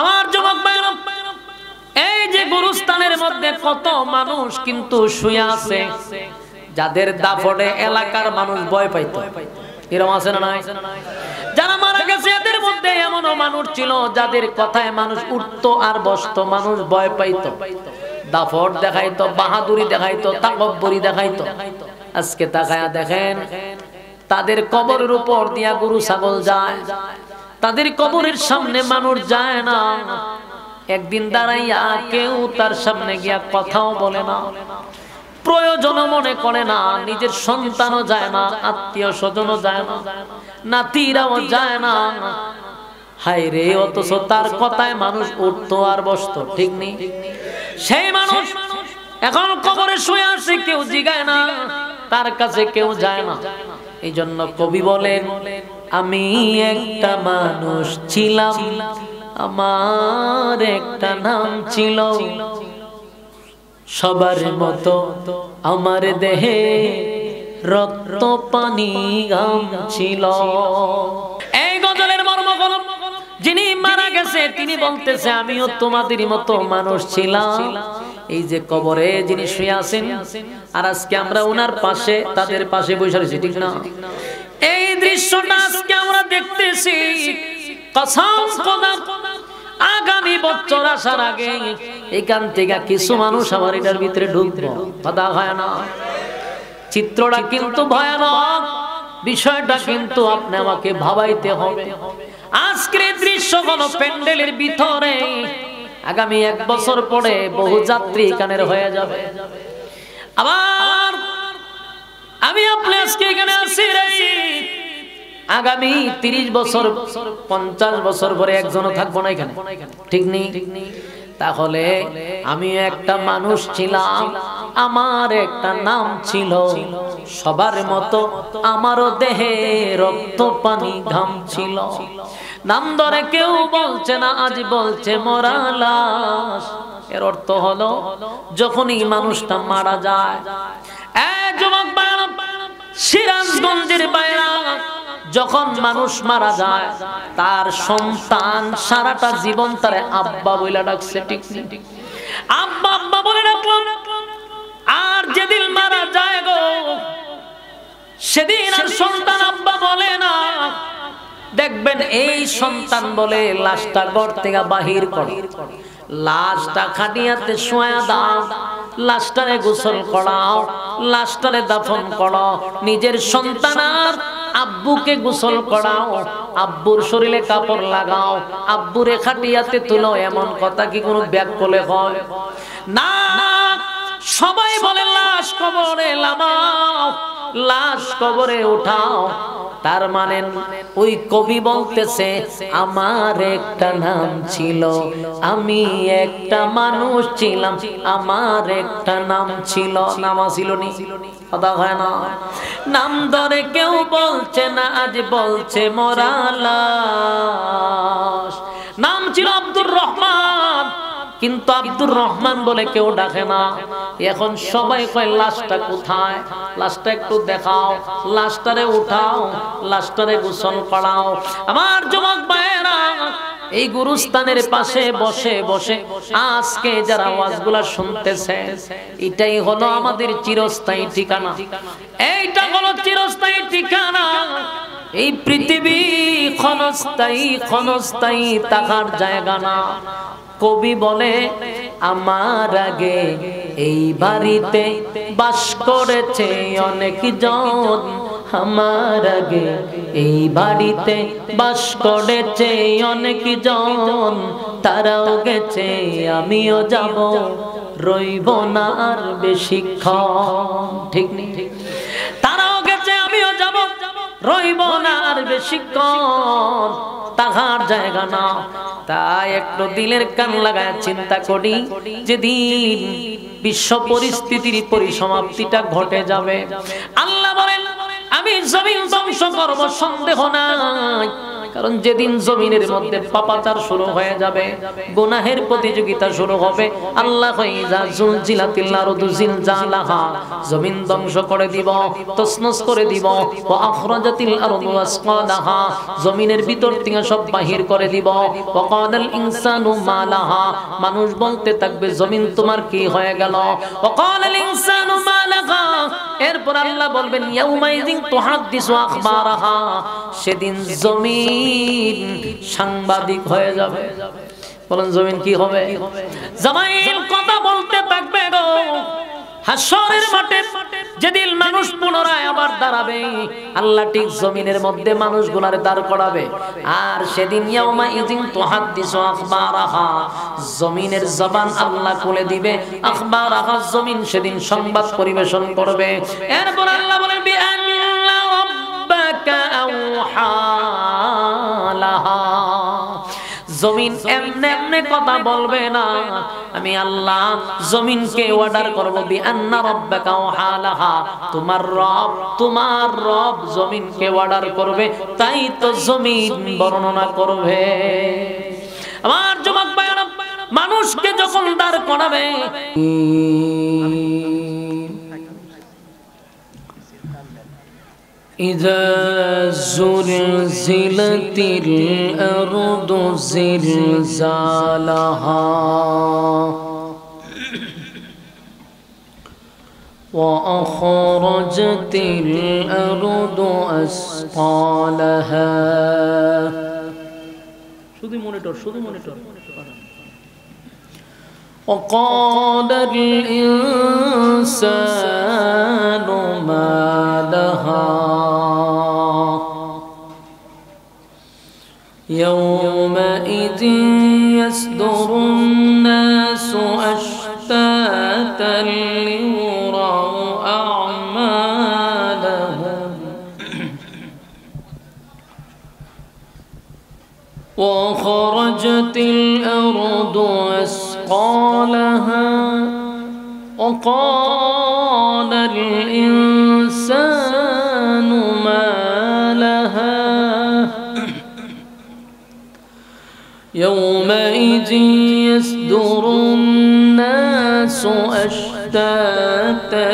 আমার যুবক ভাইরা, এই যে গুরুস্থানের মধ্যে কত মানুষ কিন্তু শুয়ে আছে, যাদের দাফনে এলাকার মানুষ ভয় পাইতো। এরকম আছে না নাই? যারা মারা গেছে এদের মধ্যে এমনও মানুষ ছিল যাদের কথায় মানুষ উঠতো আর বসতো, মানুষ ভয় পাইতো, দাফট দেখাইতো, বাহাদুরি দেখাইতো, তাকব্বুরি দেখাইতো। আজকে তাকায়া দেখেন, তাদের কবরের উপর দিয়া গরু ছাগল যায়, তাদের কবরের সামনে মানুষ যায় না। একদিন দাঁড়াইয়া কেউ তার সামনে গিয়া কথাও বলে না, প্রয়োজনও মনে করে না, নিজের সন্তানও যায় না, আত্মীয় স্বজনও যায় না, নাতিরাও যায় না। হায় রে, অথচ তার কথায় মানুষ উঠতো আর বসতো, ঠিক নেই? সেই মানুষ এখন কবরে শুয়ে আছে, কেউ জিগায় না, তার কাছে কেউ যায় না। এই জন্য কবি বলেন, আমি একটা মানুষ ছিলাম, আমার একটা নাম ছিল, সবার মতো আমার দেহে রক্ত পানি গাম ছিল। এই গজলের মর্ম হলো, যিনি মারা গেছে তিনি বলতেছে আমিও তোমাদের মতো মানুষ ছিলাম। এই যে কবরে যিনি শুয়ে আছেন, আর আজকে আমরা ওনার পাশে, তাদের পাশে বসে আছি, ঠিক না? এই দৃশ্যটা আজকে আমরা দেখতেছি। কসম খোদা, আগামী বছর আসার আগে এখান থেকে কিছু মানুষ আমার এটার ভিতরে ঢুকবো, কথা হয় না? চিত্রটা কিন্তু ভয়ানক, বিষয়টা কিন্তু আপনি আমাকে ভাবাইতে হবে। আজকের দৃশ্য কোন প্যান্ডেলের ভিতরে, আগামী 1 বছর পরে বহু যাত্রী এখানের হয়ে যাবে। আবার আমি আপনি আজকে এখানে আসি রে, আগামী 30 বছর 50 বছর পরে একজনও থাকবো না এখানে, ঠিক নেই? তাহলে আমি একটা মানুষ ছিলাম, আমার একটা নাম ছিল, সবার মতো আমারও দেহে রক্ত পানি ঘাম ছিল। নাম ধরে কেউ বলছে না, আজ বলছে মরা লাশ। এর অর্থ হলো যখনই মানুষটা মারা যায়, যুবক ভাইরা, সিরাজগঞ্জের বাইরা, যখন মানুষ মারা যায় তার সন্তান সারাটা জীবন তারে আব্বা বলে ডাকছে, ঠিক ঠিক? আব্বা আব্বা বলে ডাকলো। আর যেদিন মারা যায় গো, সেদিন আর সন্তান আব্বা বলে না। দেখবেন এই সন্তান বলে লাশটা ঘর থেকে বাহির করো, লাশটা খাটিয়াতে শোয়া দাও, লাশটারে গোসল করাও, লাশটারে দাফন করো। নিজের সন্তান আর আব্বুকে গোসল করাও, আব্বুর শরীরে কাপড় লাগাও, আব্বুরে খাটিয়াতে তুলো। এমন কথা কি কোনো ব্যাককলে হয়? না, সবাই বলে লাশ কবরে নামাও, লাশ কবরে উঠাও। তার মানে ওই কবি বলতেছে আমার একটা নাম ছিল, আমি একটা মানুষ ছিলাম, আমার একটা নাম ছিল। নাম ছিল নি, কথা হয় না? নাম ধরে কেউ বলছে না, আজ বলছে মরা লাশ। নাম ছিল আব্দুর রহমান, কিন্তু আব্দুর রহমান বলে কেউ ডাকে না। এখন সবাই কয় লাশটা কোথায়, লাশটা একটু দেখাও, লাশটারে উঠাও, লাশটারে গোসল করাও। আমার যুবক ভাইয়েরা, এই গুরুস্থানের পাশে বসে বসে আজকে যারা ওয়াজগুলা শুনতেছে, এটাই হলো আমাদের চিরস্থায়ী ঠিকানা। এইটা হলো চিরস্থায়ী ঠিকানা। এই পৃথিবী ক্ষণস্থায়ী, ক্ষণস্থায়ী থাকার জায়গা না। কবি বলে আমার আগে এই বাড়িতে বাস করেছে অনেক জন, আমার আগে এই বাড়িতে বাস করেছে অনেক জন, তারাও গেছে আমিও যাব, রইব না আর বেশিক্ষণ, ঠিক নেই? তারাও গেছে আমিও যাব, রইব না আর বেশিক্ষণ, তাহার জায়গা না। তাই একটু দিলের কান লাগায় চিন্তা করি, যেদিন বিশ্ব পরিস্থিতির পরিসমাপ্তিটা ঘটে যাবে, আল্লাহ বলেন আমি জমিন ধ্বংস করব, সন্দেহ নাই। কারণ যেদিন জমিনের মধ্যে পাপাচার শুরু হয়ে যাবে, গুনাহের প্রতিযোগিতা শুরু হবে, আল্লাহ কইজা জুলজিলাতিল আরদু জিলজালাহা, জমিন ধ্বংস করে দিব, তছনছ করে দিব, ওয়া আখরাজাতিল আরদু আসকালাহা, জমিনের ভিতর থেকে সব বাহির করে দিব, ওয়া ক্বালাল ইনসানু মা লাহা, মানুষ বলতে থাকবে জমিন তোমার কি হয়ে গেল, ওয়া ক্বালাল ইনসানু মা লাহা, এরপর আল্লাহ বলবেন ইয়াউমাইযিন তুহাদ্দিসু আখবারাহা, সেদিন জমিন সাংবাদিক হয়ে যাবে। বলেন জমিন কি হবে? জমিন কথা বলতে থাকবে গো। হাশরের মাঠে যেদিন মানুষ পুনরায় আবার দাঁড়াবে, আল্লাহ ঠিক জমিনের মধ্যে মানুষগুলারে দাঁড় করাবে, আর সেদিন ইয়াউমাইযিন তুহাদ্দিসু আখবারাহা, জমিনের জবান আল্লাহ খুলে দিবে, আখবারাহা, জমিন সেদিন সংবাদ পরিবেশন করবে। এরপর আল্লাহ বলেন বিআন্না রাব্বাকা আওহা লাহা, জমিন এমনে এমনে কথা বলবে না, আমি আল্লাহ জমিনকে অর্ডার করব, বিআন্না রাব্বাকা আওহা লাহা, তোমার রব জমিনকে অর্ডার করবে, তাই তো জমিন বর্ণনা করবে। আমার যুবক ভাইরা, মানুষকে যখন দাঁড় করাবে, إذا زلزلت الأرض زلزالها وأخرجت الأرض أثقالها وقال الإنسان ما لها يومئذ يصدر الناس أشتاتا ليروا أعمالهم وخرجت الأرض أثقالها وقال الإنسان ما لها يومئذ يصدر الناس أشتاتا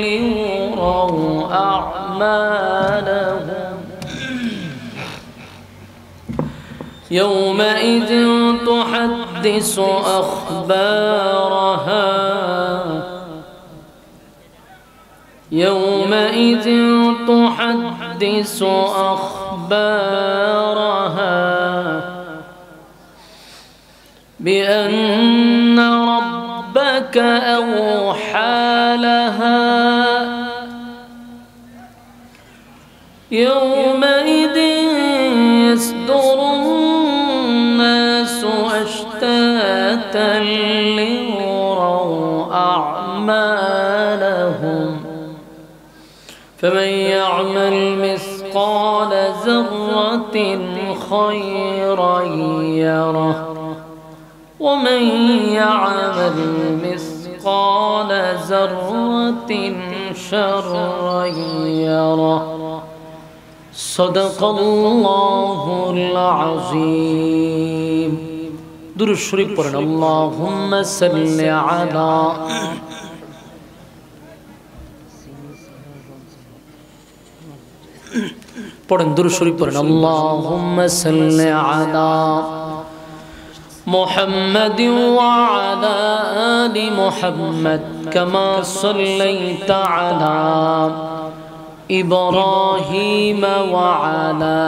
ليروا أعمالهم يومئذ تحدث أخبارها يومئذ تحدث أخبارها بأن ربك أوحى لها يومئذ يصدر الناس أشتاتا ليروا أعمالهم فمن يعمل مثقال ذرة خيرا يره ومن يعمل مثقال ذرة شرا يره صدق الله العظيم درود شريف পড়েন اللهم صل على পড়েন দুরূদ শরীফ পড়েন اللهم صل على محمد وعلى آل محمد كما صليت على إبراهيم وعلى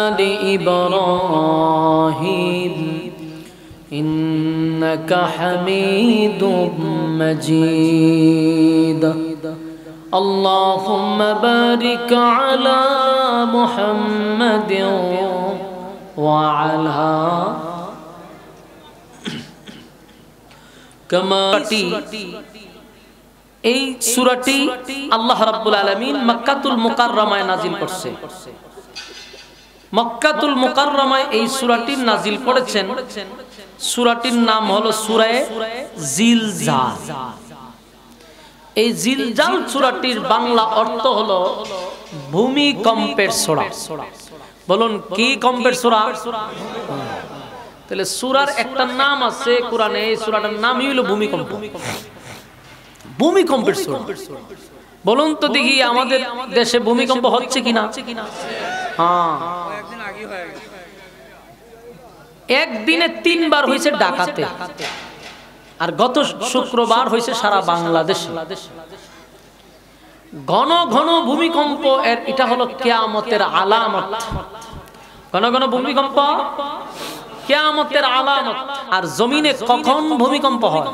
آل إبراهيم إنك حميد مجيد اللهم بارك على محمد وعلى كما এই সূরাটি আল্লাহ রাব্বুল আলামিন মক্কাতুল মুকাররমায় নাজিল করছে। মক্কাতুল মুকাররমায় এই সূরাটি নাজিল করেছেন। সূরাটির নাম হলো সূরা জিলজাল। এই জিলজাল সূরাটির বাংলা অর্থ হলো ভূমিকম্পের সূরা। বলুন কি কম্পের সূরা? তাহলে সূরার একটা নাম আছে কোরআনে, এই সূরাটার নামই হলো ভূমিকম্প। ভূমিকম্পের সূরা। বলুন তো দেখি আমাদের দেশে ভূমিকম্প হচ্ছে কিনা? হ্যাঁ, একদিনে 3 বার হয়েছে ঢাকাতে, আর গত শুক্রবার হয়েছে সারা বাংলাদেশে। ঘন ঘন ভূমিকম্প এটা হলো কিয়ামতের আলামত। ঘন ঘন ভূমিকম্প কিয়ামতের আলামত। আর জমিনে কখন ভূমিকম্প হয়?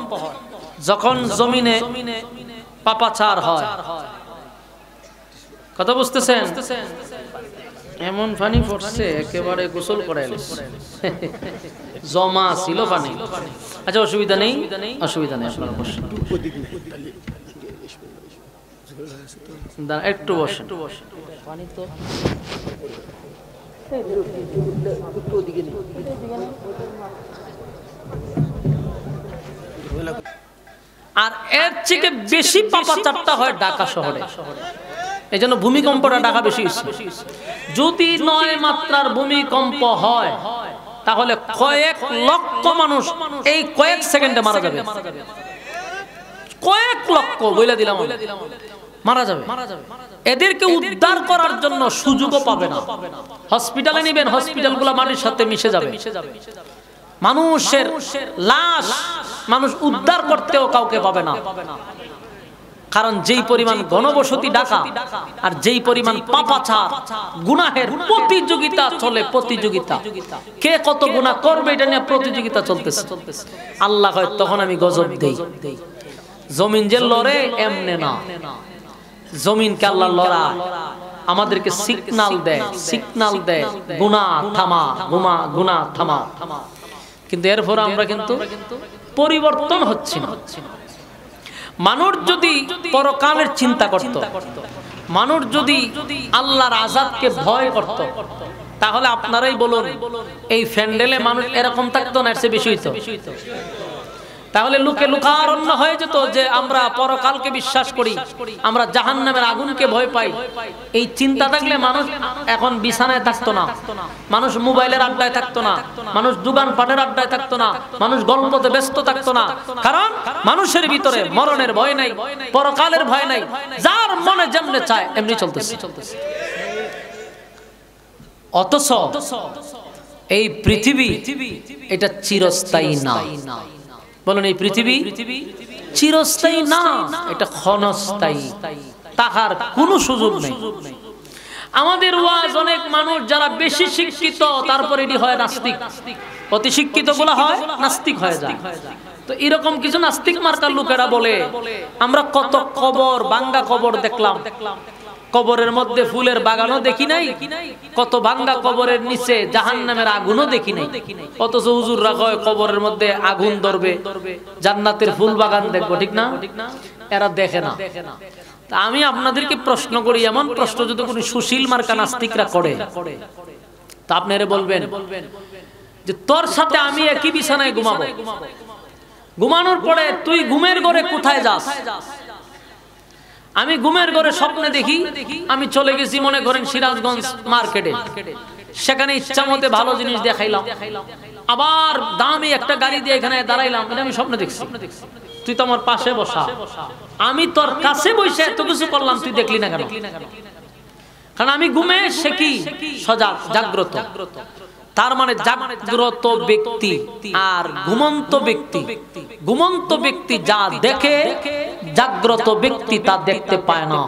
যখন জমিনে পাপাচার হয়। কথা বুঝতেছেন? এমন পানি পড়ছে একেবারে গোসল করাইলে জমা ছিল পানি। আচ্ছা অসুবিধা নেই, অসুবিধা নেই, আপনারা বসেন, একটু বসেন। পানি তো আর এর থেকে বেশি পাপাচারটা হয় ঢাকা শহরে। এই জন্য ভূমিকম্পটা ঢাকা বেশি হচ্ছে। যদি 9 মাত্রার ভূমিকম্প হয় তাহলে কয়েক লক্ষ মানুষ এই কয়েক সেকেন্ডে মারা যাবে। কয়েক লক্ষ বইলা দিলাম, মারা যাবে। এদেরকে উদ্ধার করার জন্য সুযোগও পাবে না। হসপিটালে নেবেন, হসপিটালগুলো মানুষের সাথে মিশে যাবে। মানুষের লাশ মানুষ উদ্ধার করতেও কাউকে পাবে না। কারণ যেই পরিমাণ ঘনবসতি ঢাকা আর যেই পরিমাণ পাপাচার গুনাহের প্রতিযোগিতা চলে, প্রতিযোগিতা কে কত গুনাহ করবে এটা নিয়ে প্রতিযোগিতা চলতেছে। আল্লাহ কয় তখন আমি গজব দেই। জমিন যে লড়ে এমনে না, জমিনকে আল্লাহ লড়ায়, আমাদেরকে সিগন্যাল দেয়, সিগন্যাল দেয় গুনাহ থামা, গুনাহ থামা। কিন্তু এরপর আমরা কিন্তু পরিবর্তন হচ্ছে না। মানুষ যদি পরকালের চিন্তা করত, মানুষ যদি আল্লাহর আযাবকে ভয় করত, তাহলে আপনারাই বলুন এই প্যান্ডেলে মানুষ এরকম থাকতো না, এর চেয়ে বেশি হইতো? তাহলে লোকে লোকারণ্য হয়ে যেত যে আমরা পরকালকে বিশ্বাস করি, আমরা জাহান্নামের আগুনকে ভয় পাই। এই চিন্তা থাকলে মানুষ এখন বিছানায় থাকতো না, মানুষ মোবাইলের আড্ডায় থাকতো না, মানুষ দোকানপাটের আড্ডায় থাকতো না, মানুষ গল্পতে ব্যস্ত থাকতো না। কারণ মানুষের ভিতরে মরণের ভয় নাই, পরকালের ভয় নাই, যার মনে যেমনে চায় এমনি চলতেছে। অথচ এই পৃথিবী এটা চিরস্থায়ী না। বলুন এই পৃথিবী চিরস্থায়ী না, এটা ক্ষণস্থায়ী, তাহার কোনো সুযোগ নেই। আমাদের ওয়াজ অনেক মানুষ যারা বেশি শিক্ষিত তারপরে এটি হয় নাস্তিক, অতি শিক্ষিত গুলো হয় নাস্তিক হয়ে যায়। তো এরকম কিছু নাস্তিক মার্কার লোকেরা বলে আমরা কত কবর, ভাঙ্গা কবর দেখলাম, কবরের মধ্যে ফুলের বাগানও দেখি নাই, কত ভাঙ্গা কবরের নিচে জাহান্নামের আগুনও দেখি নাই। অথচ হুজুররা কয় কবরের মধ্যে আগুন ধরবে, জান্নাতের ফুল বাগান দেখবো, ঠিক না? এরা দেখে না। তা আমি আপনাদেরকে প্রশ্ন করি, এমন প্রশ্ন যদি কোনো সুশীল মার্কা নাস্তিকরা করে তা আপনারা বলবেন যে তোর সাথে আমি একই বিছানায় ঘুমাবো, ঘুমানোর পরে তুই ঘুমের ঘরে কোথায় যাস? আমি ঘুমের ঘরে স্বপ্নে দেখি আমি চলে গেছি মনে করেন সিরাজগঞ্জ মার্কেটে, সেখানে ইচ্ছা মতে ভালো জিনিস দেখাইলাম, আবার দামি একটা গাড়ি দিয়ে এখানে দাঁড়াইলাম, এটা আমি স্বপ্নে দেখছি। তুই তো আমার পাশে বসা, আমি তোর কাছে বসে এত কিছু করলাম, তুই দেখলি না কেন? কারণ আমি ঘুমে সে কি সজাগ, জাগ্রত। তার মানে জাগ্রত ব্যক্তি আর ঘুমন্ত ব্যক্তি, ঘুমন্ত ব্যক্তি যা দেখে জাগ্রত ব্যক্তি তা দেখতে পায় না।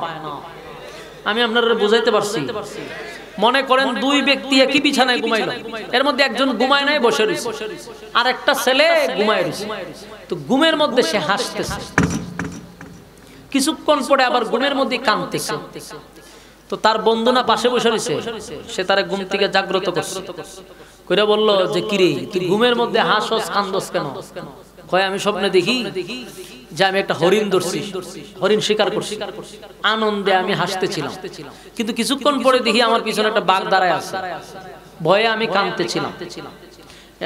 আমি আপনারা বুঝাইতে পারছি? মনে করেন দুই ব্যক্তি একই বিছানায় ঘুমাইলো, এর মধ্যে একজন ঘুমায় নাই, বসে রয়েছে, আর একটা ছেলে ঘুমায় রয়েছে। তো ঘুমের মধ্যে সে হাসতেছে, কিছুক্ষণ পরে আবার ঘুমের মধ্যে কাঁদতেছে। তো তার বন্ধু না পাশে বসে রয়েছে, সে তার ঘুম থেকে জাগ্রত করছে, কইরা বলল যে কিরে তুই ঘুমের মধ্যে হাসস কান্দস কেন? কয় আমি স্বপ্নে দেখি যে আমি একটা হরিণ ধরছি, হরিণ শিকার করছি, আনন্দে আমি হাসতেছিলাম, কিন্তু কিছুক্ষণ পরে দেখি আমার পিছনে একটা বাঘ দাঁড়ায় আছে, ভয়ে আমি কাঁদতেছিলাম।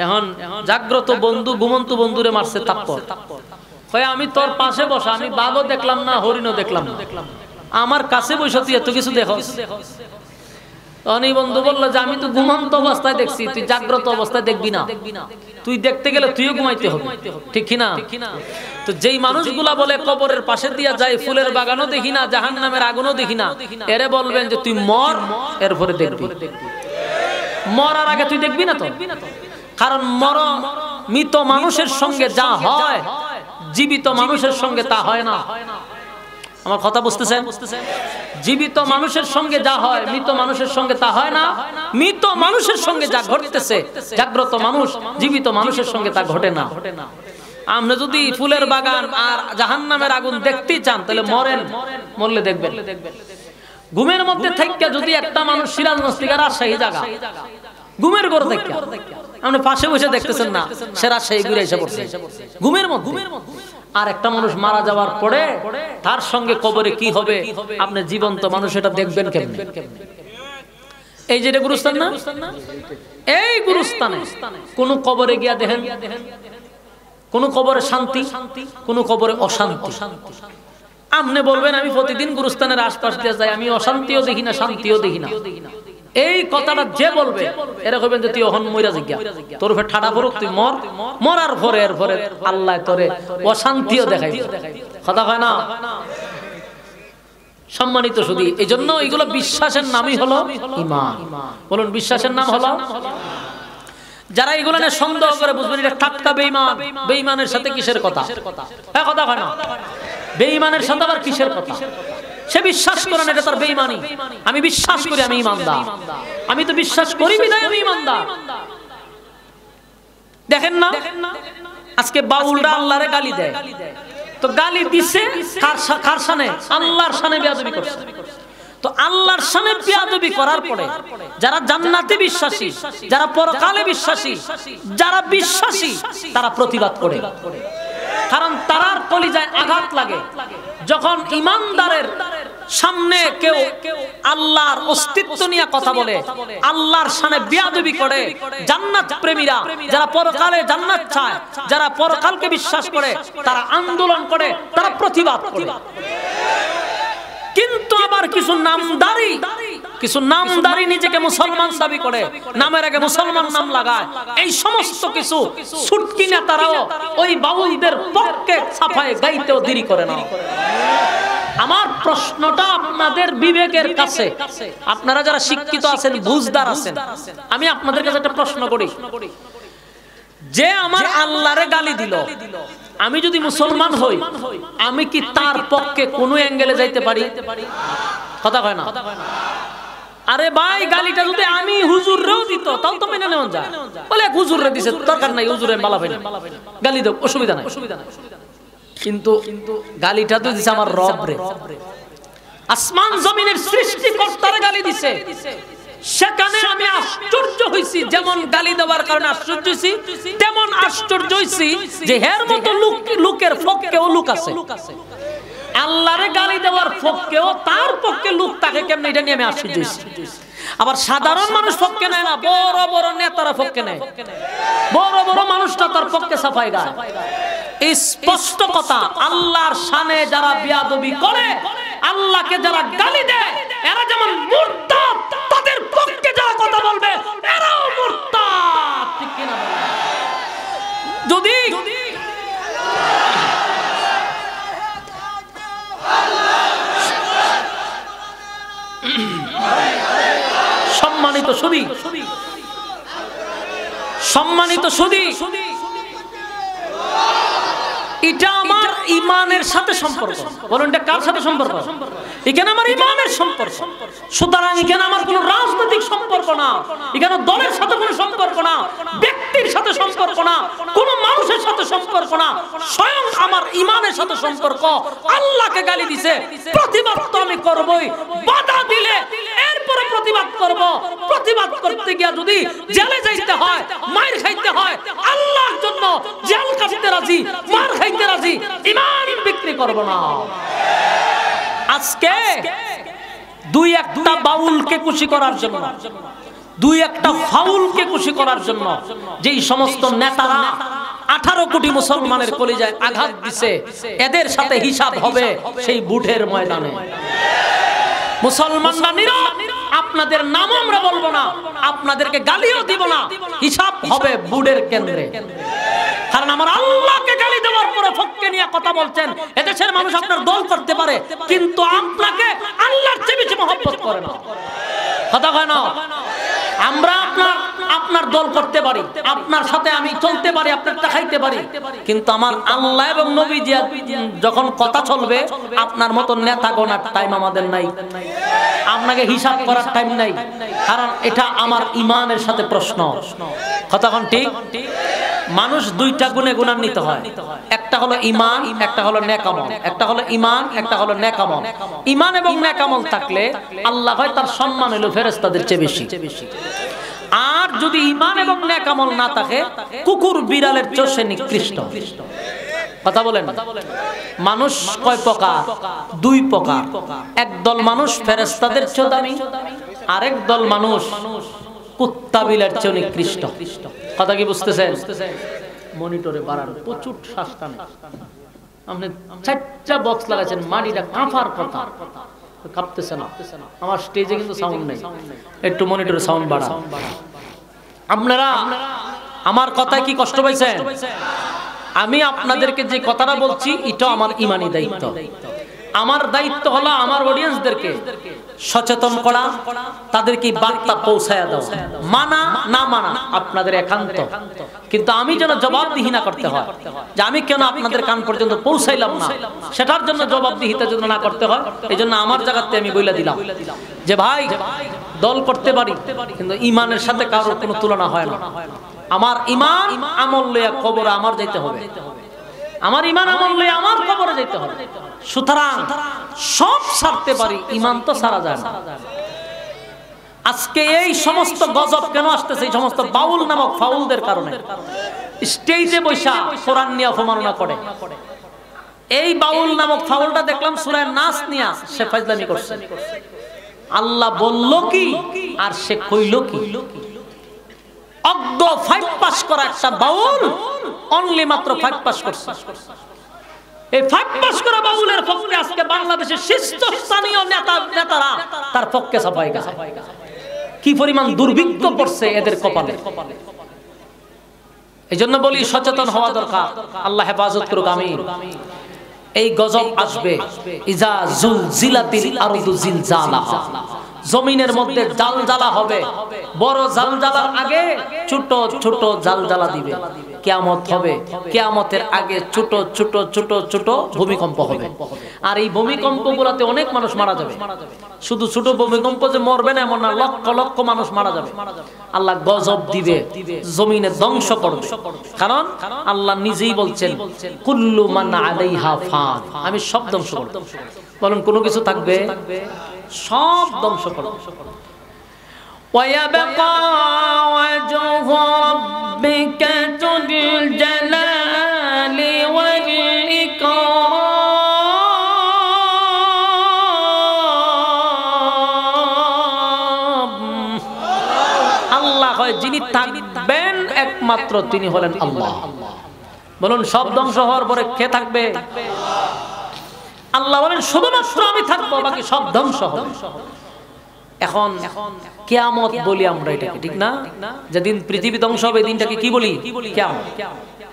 এখন জাগ্রত বন্ধু ঘুমন্ত বন্ধুরে মারছে থাপ্পড়, কয় আমি তোর পাশে বসা, আমি বাঘও দেখলাম না, হরিণও দেখলাম না, আমার কাছে বসে তুই এত কিছু দেখস। অনেক বন্ধু বললো যে আমি তো ঘুমন্ত অবস্থায় দেখছি, তুই জাগ্রত অবস্থায় দেখবি না, তুই দেখতে গেলে তুইও ঘুমাইতে হবে, ঠিক কিনা? তো যেই মানুষগুলা বলে কবরের পাশে দিয়া যায়, ফুলের বাগানও দেখি না, জাহান্নামের আগুনও দেখি না, এরে বলবেন যে তুই মর, এরপরে দেখবি। মরার আগে তুই দেখবি না তো, কারণ মৃত মানুষের সঙ্গে যা হয় জীবিত মানুষের সঙ্গে তা হয় না। আমার কথা বুঝতেছেন? জীবিত মানুষের সঙ্গে যা হয় মৃত মানুষের সঙ্গে তা হয় না। মৃত মানুষের সঙ্গে যা ঘটতেছে জাগ্রত মানুষ জীবিত মানুষের সঙ্গে তা ঘটে না। আপনি যদি ফুলের বাগান আর জাহান্নামের আগুন দেখতে চান তাহলে মরেন, মরলে দেখবেন। ঘুমের মধ্যে থেকে যদি একটা মানুষ সিরাজগঞ্জ থেকে রাজশাহী জায়গা ঘুমের ঘর থেকে আপনি পাশে বসে দেখতেছেন না, সে রাজশাহী ঘুরে এসে পড়ছে ঘুমের মধ্যে। আর একটা মানুষ মারা যাওয়ার পরে তার সঙ্গে কবরে কি হবে আপনি জীবন্ত মানুষ এটা দেখবেন কেমনে? এই যে গুরুস্থান না, এই গুরুস্থানে কোন কবরে গিয়া দেখেন কোন কবরে শান্তি, কোন কবরে অশান্তি। আপনি বলবেন আমি প্রতিদিন গুরুস্থানের আশপাশ দিয়ে যাই, আমি অশান্তিও দেখি না শান্তিও দেখি না। এই কথাটা যে বলবে এরা কইবেন যে তুই অহন মইরা জিজ্ঞা, তোর উপর ঠাডা পড়ুক, তুই মর, মরার পরে এরপরে আল্লাহ তোরে অশান্তিও দেখাইবে। কথা হয় না? সম্মানিত শুধু এই জন্য এইগুলো বিশ্বাসের নামই হলো ঈমান। বলুন বিশ্বাসের নাম হলো। যারা এগুলো নিয়ে সন্দেহ করে বুঝবেন এটা টাটকা বেঈমান। বেঈমানের সাথে কিসের কথা? হ্যাঁ কথা হয় না, বেঈমানের সাথে আবার কিসের কথা? সে বিশ্বাস করে না এটা তার বেঈমানি। আমি বিশ্বাস করি আমি ঈমানদার, আমি তো বিশ্বাস করি বিধায় আমি ঈমানদার। দেখেন না আজকে বাউলরা আল্লাহরে গালি দেয়, তো গালি দিছে কার শানে? আল্লাহর শানে বেয়াদবি করছে। তো আল্লাহর শানে বেয়াদবি করার পরে যারা জান্নাতে বিশ্বাসী, যারা পরকালে বিশ্বাসী, যারা বিশ্বাসী তারা প্রতিবাদ করে। কারণ তারার কলিজায় আঘাত লাগে যখন ঈমানদারের সামনে কেউ আল্লাহর অস্তিত্ব নিয়ে কথা বলে, আল্লাহর শানে বেয়াদবি করে। জান্নাত প্রেমীরা যারা পরকালে জান্নাত চায়, যারা পরকালকে বিশ্বাস করে, তারা আন্দোলন করে, তারা প্রতিবাদ করে। কিন্তু আবার কিছু নামদারি নিজেকে মুসলমান দাবি করে, নামের আগে মুসলমান নাম লাগায়। এই সমস্ত কিছু ছুটকি নেতারাও ওই বাউলদের পক্ষে ছাপায় গাইতেও দেরি করে না। আমার প্রশ্নটা আপনাদের বিবেকের কাছে, আপনারা যারা শিক্ষিত আছেন, বুঝদার আছেন, আমি আপনাদের কাছে একটা প্রশ্ন করি। যে আমার আল্লাহরে গালি দিল, আমি যদি মুসলমান হই, আমি কি তার পক্ষে কোনো অ্যাঙ্গেলে যাইতে পারি? কথা কয় না? আরে ভাই গালিটা যদি আমি হুজুররেও দিত তাও তো মেনে নেওয়া যায়। বলে হুজুররে দিছে, দরকার নাই, হুজুরে মালা পাই গালি দাও, অসুবিধা নাই। কিন্তু গালিটা তো দিছে আমার রব রে, আসমান জমিনের সৃষ্টিকর্তারে গালি দিছে। সেখানে আমি আশ্চর্য হইছি, যেমন গালি দেওয়ার কারণে আশ্চর্য হইছি, তেমন আশ্চর্য হইছি যে এর মতো লোকের পক্ষেও লোক আছে। আল্লাহরে গালি দেওয়ার পক্ষেও তার পক্ষে লোক থাকে কেমনে, এটা নিয়ে আমি আশ্চর্য হইছি। আবার সাধারণ মানুষ পক্ষে নেয় না, বড় বড় নেতারা পক্ষে নেয়, বড় বড় মানুষটা তার পক্ষে সাফাই গায়। এই স্পষ্ট কথা, আল্লাহর শানে যারা বেয়াদবি করে, আল্লাহকে যারা গালি দেয়, এরা যেমন মুরতাদ, তাদের পক্ষে যারা কথা বলবে এরাও মুরতাদ। ঠিক কিনা? যদি সম্মানিত সুধী, এটা আমার ঈমানের সাথে সম্পর্ক। বলুন এটা কার সাথে সম্পর্ক? এখানে আমার ঈমানের সম্পর্ক। সুতরাং এখানে আমার কোনো রাজনৈতিক সম্পর্ক না, এখানে দলের সাথে কোনো সম্পর্ক না, ব্যক্তির সাথে সম্পর্ক না, কোনো মানুষের সাথে সম্পর্ক না, স্বয়ং আমার ঈমানের সাথে সম্পর্ক। আল্লাহকে গালি দিছে, প্রতিবাদ তো আমি করবই। বাধা দিলে এরপরে প্রতিবাদ করব। প্রতিবাদ করতে গিয়া যদি জেলে যাইতে হয়, মার খাইতে হয়, আল্লাহর জন্য জেল কাটতে রাজি, মার খাইতে রাজি, ঈমান বিক্রি করব না। আজকে দুই একটা বাউলকে খুশি করার জন্য, দুই একটা ফাউলকে খুশি করার জন্য যেই সমস্ত নেতারা 18 কোটি মুসলমানের কলিজায় আঘাত দিছে, এদের সাথে হিসাব হবে সেই বুটের ময়দানে। মুসলমানরা নীরব, আপনাদের নাম আমরা বলবো না, আপনাদেরকে গালিও দিব না, হিসাব হবে বুটের কেন্দ্রে। কারণ আমার আল্লাহকে গালি দেওয়ার পরে ফককে নিয়ে কথা বলছেন। এদেশের মানুষ আপনার দল করতে পারে, কিন্তু আপনাকে আল্লাহর চেয়ে বেশি মহব্বত করে না। কথা কয় না? আমরা আপনার দল করতে পারি, আপনার সাথে আমি চলতে পারি, আপনারটা খাইতে পারি, কিন্তু আমার আল্লাহ এবং নবী যখন কথা চলবে, আপনার মতো নেতা গোনার টাইম আমাদের নাই, আপনাকে হিসাব করার টাইম নাই। কারণ এটা আমার ইমানের সাথে প্রশ্ন। কথা কোন ঠিক? মানুষ দুইটা গুণে গুণান্বিত হয়, একটা হলো ঈমান, একটা হলো নেক আমল। একটা হলো ঈমান, একটা হলো নেক আমল। ঈমান এবং নেক আমল থাকলে আল্লাহ হয় তার সম্মান হলো ফেরেশতাদের চেয়ে বেশি। আর যদি ঈমান এবং নেক আমল না থাকে, কুকুর বিড়ালের চেয়ে সে নিকৃষ্ট। কথা বলেন। মানুষ কয় প্রকার? দুই প্রকার। একদল মানুষ ফেরেশতাদের চেয়ে দামি, আরেক দল মানুষ কুত্তা বিলার চেয়ে নিকৃষ্ট। কথা কি বুঝতেছেন? মনিটরে বাড়ানো প্রচুর শ্বাসটা নেই, আপনি 4টা বক্স লাগাইছেন, মাটিটা কাঁপার কথা, কাঁপতেছে না। আমার স্টেজে কিন্তু সাউন্ড নেই, একটু মনিটরে সাউন্ড বাড়া। আপনারা আমার কথায় কি কষ্ট পাইছেন? আমি আপনাদেরকে যে কথাটা বলছি এটা আমার ইমানি দায়িত্ব। আমার দায়িত্ব হলো আমার অডিয়েন্সদেরকে সচেতন করা, তাদেরকে বার্তা পৌঁছায়া দেওয়া। মানা না মানা আপনাদের একান্ত, কিন্তু আমি যেন জবাবদিহি না করতে হয় যে আমি কেন আপনাদের কান পর্যন্ত পৌঁছাইলাম না, সেটার জন্য জবাবদিহিতা যেন না করতে হয়। এই জন্য আমার জায়গাতে আমি বইলা দিলাম যে ভাই, দল করতে পারি, কিন্তু ইমানের সাথে কারোর কোনো তুলনা হয় না। আমার ইমান আমল লইয়া কবরে আমার যাইতে হবে, আমার ইমান আমল লইয়া আমার কবরে যাইতে হবে। সুতরাং সব ছাড়তে পারি, ইমান তো ছাড়া যায় না। আজকে এই সমস্ত গজব কেন আসতেছে? এই সমস্ত বাউল নামক ফাউলদের কারণে। স্টেজে বৈশা কোরআন নিয়ে অপমাননা করে। এই বাউল নামক ফাউলটা দেখলাম সূরা নাস নিয়ে সে ফাজলামি করছে। আল্লাহ বলল কি আর সে কইল কি? অজ্ঞ 5 পাস করা একটা বাউল অনলি মাত্র 5 পাস করছে। এই 5 পাস করা বাউলের পক্ষে আজকে বাংলাদেশের শীর্ষস্থানীয় নেতারা তার পক্ষে সাফাই গায়। কি পরিমাণ দুর্ভিক্ষ পড়ছে এদের কপালে। এই জন্য বলি সচেতন হওয়া দরকার। আল্লাহ হেফাজত করুক, আমিন। এই গজব আসবে, ইজা জুলজিলাতিল আরদু জিলজালাহা, জমিনের মধ্যে জালজালা হবে। বড় জালজালার আগে ছোট ছোট জালজালা দিবে। কিয়ামত হবে, কিয়ামতের আগে ছোট ছোট ছোট ছোট ভূমিকম্প হবে। আর এই ভূমিকম্পগুলোতে অনেক মানুষ মারা যাবে। শুধু ছোট ভূমিকম্প যে মরবে না এমন না, লক্ষ লক্ষ মানুষ মারা যাবে। আল্লাহ গজব দিবে, জমিনে ধ্বংস করবে। কারণ আল্লাহ নিজেই বলছেন, কুল্লু মান আলাইহা ফান, আমি সব ধ্বংস করব। বলেন কোন কিছু থাকবে? সব ধ্বংস করব। وَيَبْقَى وَجْهُ رَبِّكَ ذُو الْجَلَالِ وَالْإِكْرَامِ। আল্লাহ হয় যিনি থাকবেন একমাত্র তিনি হলেন আল্লাহ। বলুন সব ধ্বংস হওয়ার পরে কে থাকবে? আল্লাহ বলেন শুধুমাত্র আমি থাকবো, বাকি সব ধ্বংস হবে। এখন কিয়ামত বলি আমরা এটাকে, ঠিক না? যেদিন পৃথিবী ধ্বংস হবে দিনটাকে কি বলি? কিয়ামত।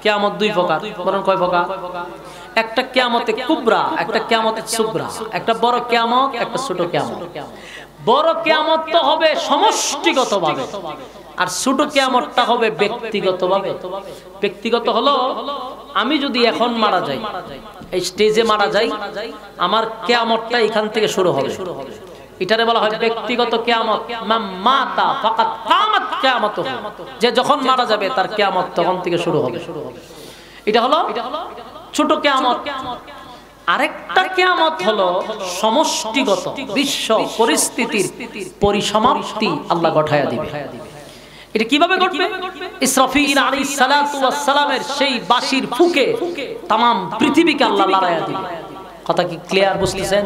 কিয়ামত দুই প্রকার। বলেন কয় প্রকার? একটা কিয়ামতে কুবরা, একটা কিয়ামতে সুগরা। একটা বড় কিয়ামত, একটা ছোট কিয়ামত। বড় কিয়ামত তো হবে সমষ্টিগতভাবে, আর ছোট কিয়ামতটা হবে ব্যক্তিগতভাবে। ব্যক্তিগত হলো আমি যদি এখন মারা যাই, এই স্টেজে মারা যাই, আমার কিয়ামতটা এখান থেকে শুরু হবে। এটারে বলা হয় ব্যক্তিগত কিয়ামত। মাতা ফাকাত কামাত কিয়ামতুহু, যে যখন মারা যাবে তার কিয়ামত তখন থেকে শুরু হবে। এটা হলো ছোট কিয়ামত। আরেকটা কিয়ামত হলো সমষ্টিগত, বিশ্ব পরিস্থিতির পরিসমাপ্তি আল্লাহ ঘটায়া দিবে। এটা কিভাবে ঘটবে? ইসরাফিল আলাইহিস সালাতু ওয়াস সালামের সেই বাঁশির ফুঁকে तमाम পৃথিবীকে আল্লাহ লড়াইয়া দিবে। কথা কি ক্লিয়ার বুঝতেছেন?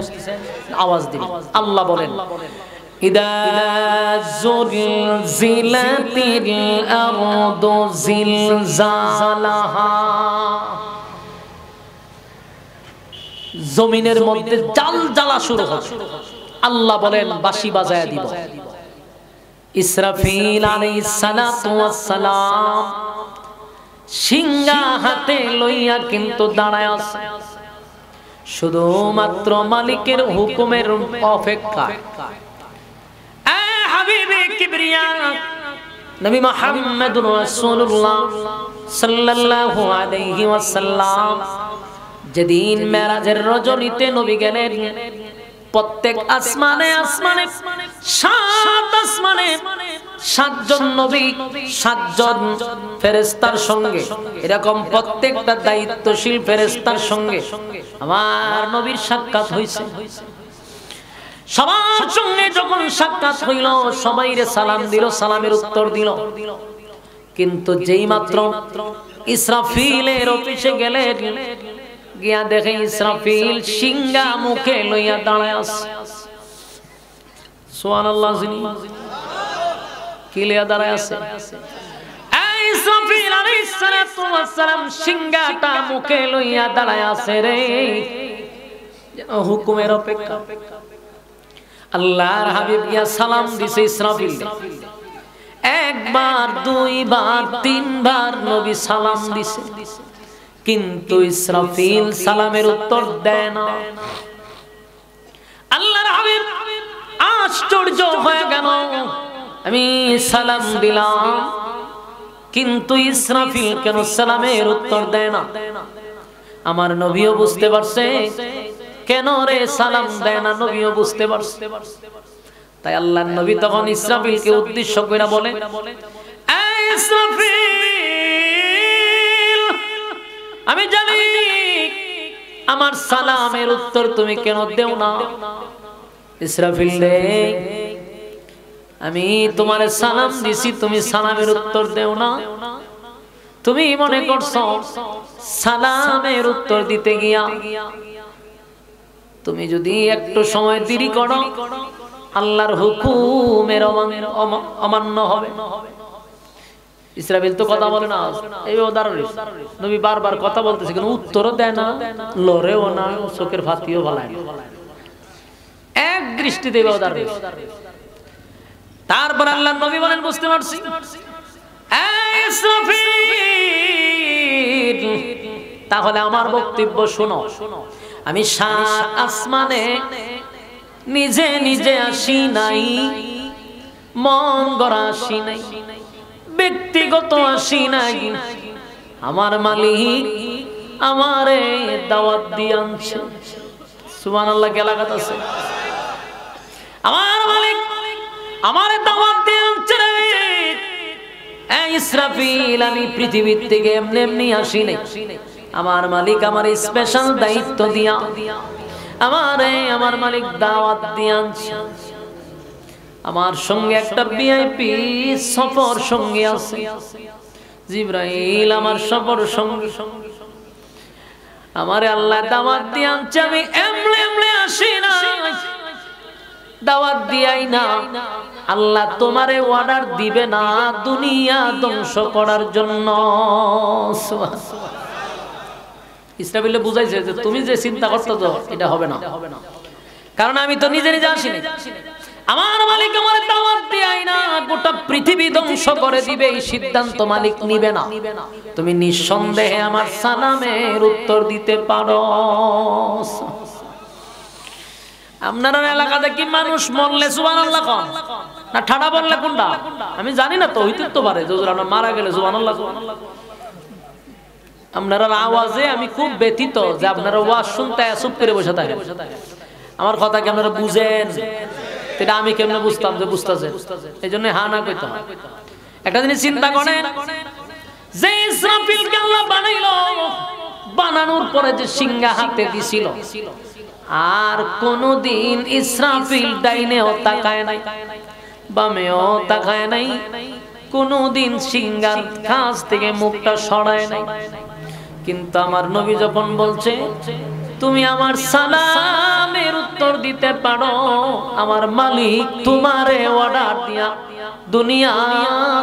আওয়াজ দিন। আল্লাহ বলেন, ইদা যুলজিলাতিল আরদু জিলজালাহা, জমিনের মধ্যে জালজালা শুরু হবে। আল্লাহ বলেন বাঁশি বাজায়া দিব। ইসরাফিল আলাইহিস সালাতু ওয়াস সালাম সিংহা হাতে লইয়া কিন্তু দাঁড়ায় আছে, শুধুমাত্র মালিকের হুকুমের অপেক্ষায়। হাবিবে কিবরিয়া নবী মুহাম্মদুর রাসূলুল্লাহ সাল্লাল্লাহু আলাইহি ওয়াসাল্লাম যেদিন মেরাজের রজনীতে নবী গেলেন, প্রত্যেক আসমানে আসমানে, সাত আসমানে সাতজন নবী, সাতজন ফেরেশতার সঙ্গে, এরকম প্রত্যেকটা দায়িত্বশীল ফেরেশতার সঙ্গে আমার নবীর সাক্ষাৎ হইছে। সবার সঙ্গে যখন সাক্ষাৎ হইল, সবাইরে সালাম দিল, সালামের উত্তর দিল। কিন্তু যেই মাত্র ইসরাফিলের অফিসে গেলেন, গিয়া দেখে ইসরাফিল সিংহা মুখে লইয়া দাঁড়ায় আছে। সুবহানাল্লাহ, যিনি কি লইয়া দাঁড়ায় আছে? ইসরাফিল আলাইহিস সালাতু ওয়াস সালাম সিংহাটা মুখে লইয়া দাঁড়ায় আছে রে, যেন হুকুমের অপেক্ষা। আল্লাহর হাবিব গিয়া সালাম দিছে ইসরাফিল, একবার, দুইবার, তিনবার নবী সালাম দিছে, কিন্তু ইসরাফিল সালামের উত্তর দেয় না। আল্লাহর হাবিব আশ্চর্য হয়ে গেল, আমি সালাম দিলাম কিন্তু ইসরাফিল কেন সালামের উত্তর দেয় না? আমার নবীও বুঝতে পারছে কেন রে সালাম দেয় না, নবীও বুঝতে পারছে। তাই আল্লাহর নবী তখন ইসরাফিলকে উদ্দেশ্য করে বলে, এই ইসরাফিল, আমি জানি আমার সালামের উত্তর তুমি কেন দেও না। ইসরাফিল রে, আমি তোমারে সালাম দিছি, তুমি সালামের উত্তর দেও না। তুমি মনে করছো সালামের উত্তর দিতে গিয়া তুমি যদি একটু সময় দেরি করো, আল্লাহর হুকুমের অমান্য হবে। ইসরাফিল তো কথা বলে না, এইভাবে দাঁড়ানো। নবী বারবার কথা বলতেছে কিন্তু উত্তরও দেয় না, লড়েও না, চোখের ফাতিও ভালায় না, এক দৃষ্টিতে দাঁড়ানো। তারপর আল্লাহর নবী বলেন, বুঝতে পারছি ইসরাফিল, তাহলে আমার বক্তব্য শোনো। আমি সাত আসমানে নিজে নিজে আসি নাই, মন গড়া আসি নাই, ব্যক্তিগত আসি নাই, আমার মালিক আমারে দাওয়াত দিয়ে আনছে। সুবহানাল্লাহ, কে লাগাত আছে? আমার মালিক আমারে দাওয়াত দিয়ে আনছে রে। এই ইসরাফিল, আমি পৃথিবীর থেকে এমনি এমনি আসি নাই, আমার মালিক আমার স্পেশাল দায়িত্ব দিয়া আমার মালিক দাওয়াত দিয়ে আনছে। আমার সঙ্গে একটা ভিআইপি সফর সঙ্গী আছে, জিবরাইল আমার সফর সঙ্গী। আমারে আল্লাহ দাওয়াত দিয়ে আনছে, আমি এমনি এমনি আসি না, দাওয়াত দিয়াই না। আল্লাহ তোমারে অর্ডার দিবে না দুনিয়া ধ্বংস করার জন্য। ইসরাফিল বুঝাইছে যে তুমি যে চিন্তা করতেছো এটা হবে না, কারণ আমি তো নিজে নিজে আসিনি। আমার মালিক আমার দাওয়াত দেয় না, গোটা পৃথিবী ধ্বংস করে দিবে এই সিদ্ধান্ত মালিক নিবে না। তুমি নিঃসন্দেহে আমার সালামের উত্তর দিতে পারো। আপনার এলাকাতে কি মানুষ মরলে সুবহানাল্লাহ কোন না ঠাডা বললে কোনটা আমি জানি না, তো হইতে তো পারে যে আমরা মারা গেলে সুবহানাল্লাহ। আপনার আওয়াজে আমি খুব ব্যথিত যে আপনারা ওয়াজ শুনতে চুপ করে বসে থাকেন। আমার কথা কি আপনারা বুঝেন? এটা আমি কেমনে বুঝতাম যে বুঝতেছেন? এই জন্য হা না কইতে হয়। একটা জিনিস চিন্তা করেন, যে ইসরাফিলকে আল্লাহ বানাইলো, বানানোর পরে যে সিংহা হাতে দিছিল, আর কোনদিন ইসরাফিল ডাইনেও তাকায় নাই, বামেও তাকায় নাই, কোনদিন সিংহার কাছ থেকে মুখটা সরায় নাই। কিন্তু আমার নবী যখন বলছে তুমি আমার সালামের উত্তর দিতে পারো, আমার মালিক তোমারে অর্ডার দিয়া দুনিয়া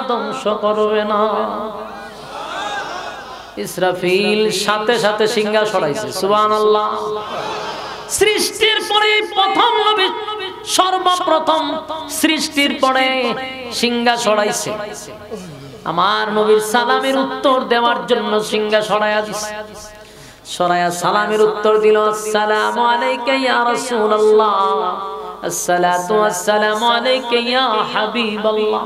ধ্বংস করবে না। ইসরাফিল সাথে সাথে সিংহা সরাইছে, সুবহানাল্লাহ। সৃষ্টির পরে প্রথম নবী, সর্বপ্রথম সৃষ্টির পরে সিংহা সরাইছে। আমার নবীর সালামের উত্তর দেওয়ার জন্য সিংহা সরাইয়া দিছে। সরাইয়া সালামের উত্তর দিল, আসসালামু আলাইকা ইয়া রাসূলুল্লাহ, আসসালাতু ওয়াসসালামু আলাইকা ইয়া হাবিবাল্লাহ,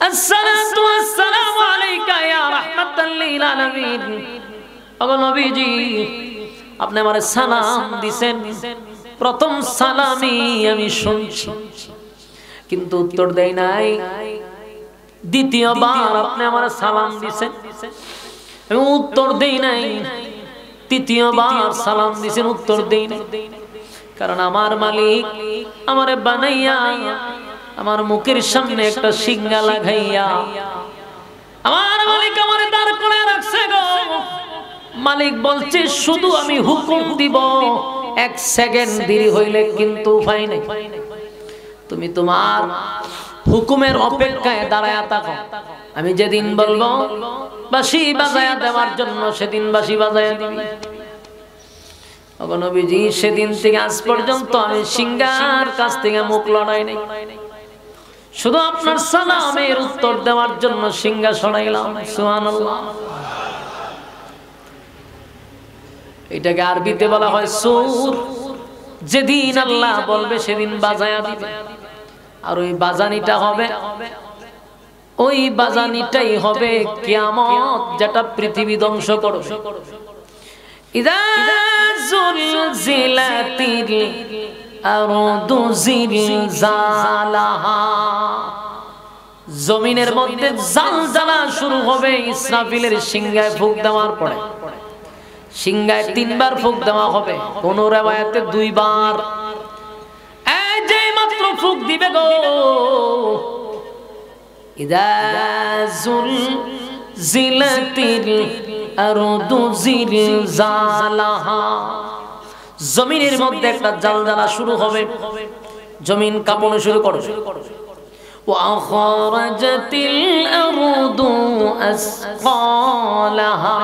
আসসালাতু ওয়াসসালামু আলাইকা ইয়া রাহমাতাল লিল আলামিন। ওগো নবীজি, আপনি আমারে সালাম দিবেন, প্রথম সালামই আমি শুনছি, কিন্তু উত্তর দেই নাই। দ্বিতীয়বার আপনি আমারে সালাম দিবেন এবং উত্তর দেই নাই। তৃতীয়বার সালাম দিবেন, উত্তর দেই নাই। কারণ আমার মালিক আমারে বানাইয়া আমার মুখের সামনে একটা সিংহা লাগাইয়া আমার মালিক আমারে দাঁড় করে রাখছে গো। মালিক বলছে শুধু আমি হুকুম দিব, এক সেকেন্ড দেরি হইলে কিন্তু উপায় নাই। তুমি তোমার হুকুমের অপেক্ষায় দাঁড়ায়া থাকো। আমি যেদিন বলবো বাঁশি বাজায়া দেওয়ার জন্য, সেদিন বাঁশি বাজায়া দিবি। ওগো নবীজি, সেদিন থেকে আজ পর্যন্ত আমি সিংহার কাছ থেকে মুখ লড়াই নাই, শুধু আপনার সালামের উত্তর দেওয়ার জন্য সিংহা সরাইলাম। সুবহানাল্লাহ। এটাকে আরবিতে বলা হয় সুর। যেদিন আল্লাহ বলবে সেদিন বাজায়া দিবে। আর ওই বাজানিটা হবে, ওই বাজানিটাই হবে কিয়ামত, যেটা পৃথিবী ধ্বংস করবে। ইযা যুলজিলাতিল আরদু জিলজালাহা, জমিনের মধ্যে জালজালা শুরু হবে ইসরাফিলের সিংহায় ফুঁক দেওয়ার পরে। সিংহায় 3 বার ফুঁক দেওয়া হবে, কোন riwayate 2 বার। এই যে মাত্র ফুঁক দিবে গো, ইযা যুলজিলাতিল আরদু জিলজালাহা, জমিনের মধ্যে একটা জালজালা শুরু হবে, জমিন কাঁপনো শুরু করবে। ওয়া আখরাজাতিল আরদু আসকালাহা।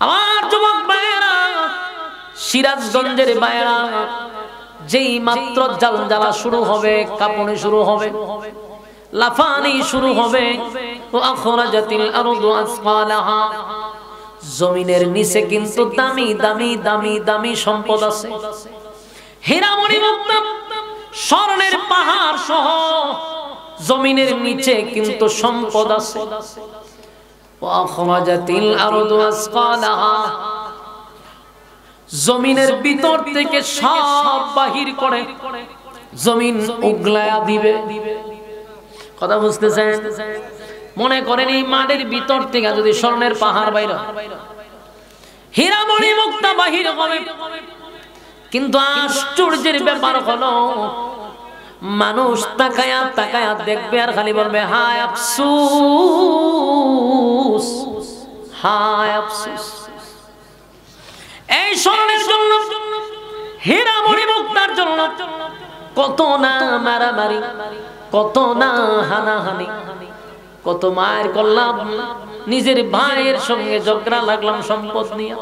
আমার যুবক ভাইরা, সিরাজগঞ্জের ভাইরা, যেই মাত্র জালজালা শুরু হবে, কাঁপনো শুরু হবে, লাফানি শুরু হবে, ওয়া আখরাজাতিল আরদু আসকালাহা, জমিনের নিচে কিন্তু দামি দামি দামি দামি সম্পদ আছে। হীরা মণি মুক্তা স্বর্ণের পাহাড় সহ জমিনের নিচে কিন্তু সম্পদ আছে। ওয়া আখরাজাতিল আরদু আসকালাহা, জমিনের ভিতর থেকে সব বাহির করে জমিন উগলায়া দিবে। কথা বুঝতেছেন? মনে করেন এই মাটির ভিতর থেকে যদি স্বর্ণের পাহাড় বাইরে, হীরা মণি মুক্তা বাহির হবে, কিন্তু আশ্চর্যের ব্যাপার হলো মানুষ তাকায়া তাকায়া দেখবে আর খালি বলবে হায় আফসোস, হায় আফসোস। এই স্বর্ণের জন্য, হীরা মণি মুক্তার জন্য কত না মারামারি, কত না হানাহানি, কত মায়ের করলাম, নিজের ভাইয়ের সঙ্গে ঝগড়া লাগলাম সম্পদ নিয়ে,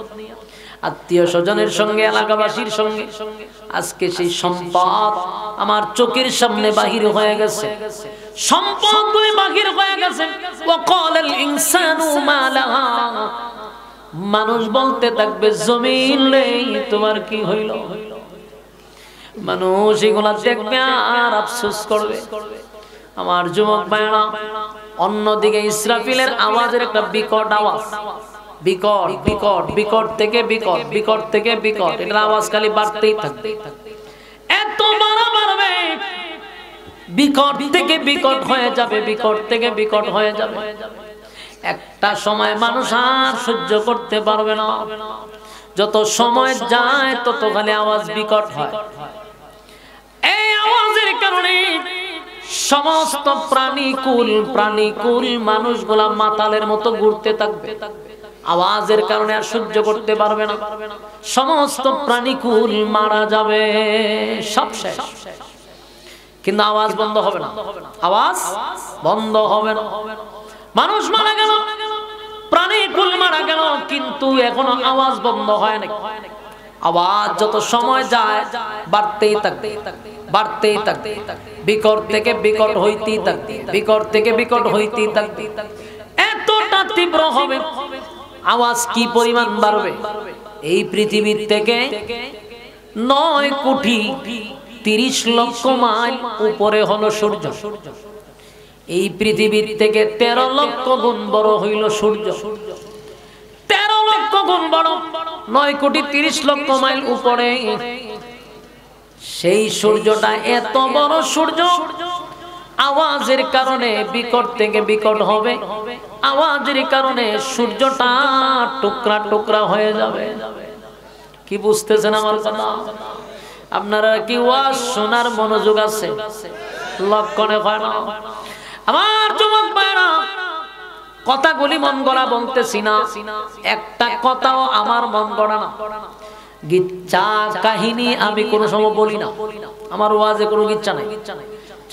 আত্মীয় স্বজনের সঙ্গে, এলাকাবাসীর সঙ্গে। আজকে সেই সম্পদ আমার চোখের সামনে বাহির হয়ে গেছে, সম্পদ গুলি বাহির হয়ে গেছে। ওয়াকালাল ইনসানু মা লাহা, মানুষ বলতে থাকবে জমিন রে তোমার কি হইল। মানুষ এগুলা দেখবে আর আফসোস করবে। আমার যুবক ভাইরা, অন্যদিকে ইসরাফিলের আওয়াজের একটা বিকট আওয়াজ, বিকট বিকট বিকট থেকে বিকট, বিকট থেকে বিকট, এটার আওয়াজ খালি বাড়তেই থাকবে, এত বাড়বে, বিকট থেকে বিকট হয়ে যাবে, বিকট থেকে বিকট হয়ে যাবে। একটা সময় মানুষ আর সহ্য করতে পারবে না। যত সময় যায় তত খালি আওয়াজ বিকট হয়। এই আওয়াজের কারণে সমস্ত প্রাণীকুল মানুষগুলা মাতালের মতো ঘুরতে থাকবে। আওয়াজের কারণে আর সহ্য করতে পারবে না, সমস্ত প্রাণীকুল মারা যাবে, সব শেষ। কিন্তু আওয়াজ বন্ধ হবে না, আওয়াজ বন্ধ হবে না। মানুষ মারা গেল, প্রাণীকুল মারা গেল, কিন্তু এখনো আওয়াজ বন্ধ হয় না। আওয়াজ যত সময় যায় বাড়তেই থাকবে, বাড়তেই থাকবে, বিকট থেকে বিকট হইতেই থাকবে, বিকট থেকে বিকট হইতেই থাকবে, এতটা তীব্র হবে। আওয়াজ কি পরিমাণ বাড়বে? এই পৃথিবীর থেকে 9 কোটি 30 লক্ষ মাইল উপরে হলো সূর্য। এই পৃথিবীর থেকে 13 লক্ষ গুণ বড় হইল সূর্য, 13 লক্ষ গুণ বড়, 9 কোটি 30 লক্ষ মাইল উপরে। সেই সূর্যটা এত বড় সূর্য, আওয়াজের কারণে বিকট থেকে বিকট হবে, আওয়াজের কারণে সূর্যটা টুকরা টুকরা হয়ে যাবে। কি বুঝতেছেন আমার কথা? আপনারা কি ওয়াজ শোনার মনোযোগ আছে? লক্ষণে হয় না। আমার যুবক ভাইরা, কথাগুলি মন গড়া বলতেছি না, একটা কথাও আমার মন গড়া না। গিচ্ছা কাহিনী আমি কোনো সময় বলি না, আমার ওয়াজে কোনো গিচ্ছা নাই।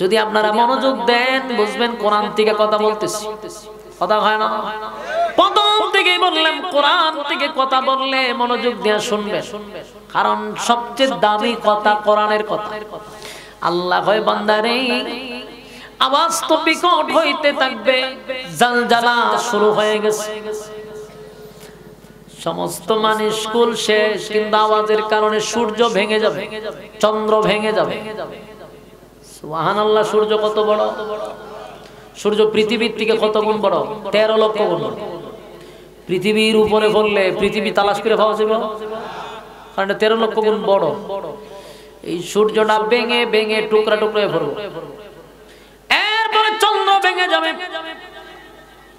যদি আপনারা মনোযোগ দেন বুঝবেন কোরআন থেকে কথা বলতেছি, কথা হয় না। প্রথম থেকেই বললাম কোরআন থেকে কথা বললে মনোযোগ দিয়ে শুনবে, কারণ সবচেয়ে দামি কথা কোরআনের কথা। আল্লাহ কয় বান্দারে আওয়াজ তো বিকট হইতে থাকবে, জালজালা শুরু হয়ে গেছে, সমস্ত মানুষ স্কুল শেষ, কিন্তু আওয়াজের কারণে সূর্য ভেঙে যাবে, চন্দ্র ভেঙে যাবে। সুবহানাল্লাহ। সূর্য কত বড়? সূর্য পৃথিবীর থেকে কত গুণ বড়? 13 লক্ষ গুণ বড়। পৃথিবীর উপরে বললে পৃথিবী তালাশ করে পাওয়া যাবে, কারণ 13 লক্ষ গুণ বড়। এই সূর্যটা ভেঙে ভেঙে টুকরা টুকরা হয়ে পড়বে, এরপরে চন্দ্র ভেঙে যাবে।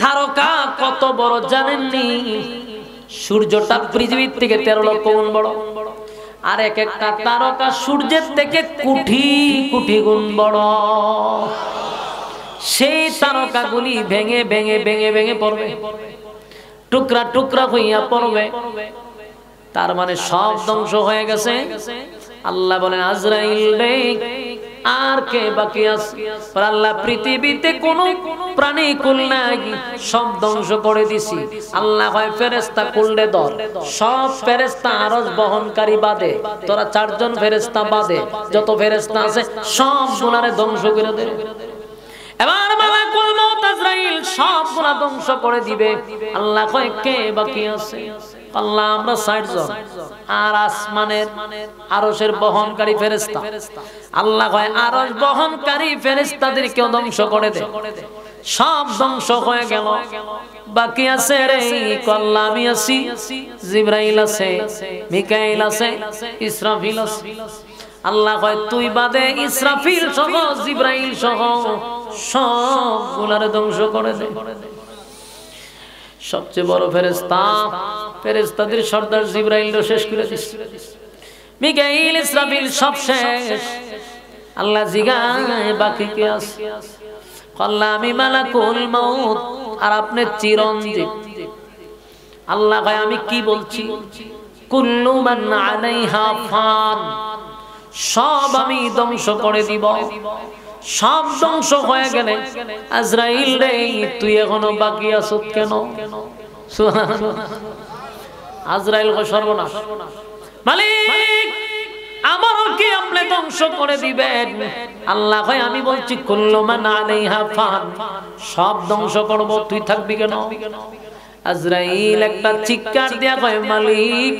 তারকা কত বড় জানেননি? সূর্যটা পৃথিবীর থেকে 13 লক্ষ গুণ বড়, আর এক একটা তারকা সূর্যের থেকে কোটি কোটি গুণ বড়। সেই তারকাগুলি ভেঙে ভেঙে ভেঙে ভেঙে পড়বে, টুকরা টুকরা হইয়া পড়বে। তার মানে সব ধ্বংস হয়ে গেছে। আল্লাহ বলেন আজরাইল রে আর কে বাকি আছে? আল্লাহ পৃথিবীতে কোনো প্রাণী কুল নাই, সব ধ্বংস করে দিছি। আল্লাহ হয় ফেরেশতা কুললে ধর, সব ফেরেশতা আরশ বহনকারী বাদে, তোরা 4 জন ফেরেশতা বাদে যত ফেরেশতা আছে সব গুনারে ধ্বংস করে দে। এবার মালাকুল মউত আজরাইল সব গুনাহ ধ্বংস করে দিবে। আল্লাহ কয় কে বাকি আছে? আল্লাহ আমরা 60 জন, আর আসমানের আরশের বহনকারী ফেরেশতা। আল্লাহ কয় আরশ বহনকারী ফেরেশতাদেরকেও ধ্বংস করে দে। সব ধ্বংস হয়ে গেল, বাকি আছে রে আল্লাহ আমি আছি, জিবরাইল আছে, মিকাইল আছে, ইসরাফিল আছে। আল্লাহ কয় তুই বাদে ইসরাফিল সহ জিবরাইল সহ সবগুলারে ধ্বংস করে দে। সবচেয়ে বড় ফেরেশতা, ফেরেশতাদের সর্দার জিবরাইলও শেষ করে দিছে, মিকাইল ইসরাফিল সব শেষ। আল্লাহ জিগায় বাকি কে আছে? আল্লাহ আমি মালাকুল মউত, আর আপনি চিরঞ্জীব। আল্লাহ কয় আমি কি বলছি? কুল্লু মান আলাইহা ফান, সব আমি ধ্বংস করে দিব। সব ধ্বংস হয়ে গেলে আজরাইল রে তুই এখনো বাকি আছিস কেন? সুবহানাল্লাহ। আজরাইল কয় সর্বনাশ, মালিক আমারও কি আপনি ধ্বংস করে দিবেন? আল্লাহ কয় আমি বলছি কুল্লু মান আলাইহা ফান, সব ধ্বংস করব, তুই থাকবি কেন? আজরাইল একটা চিৎকার দিয়া কয় মালিক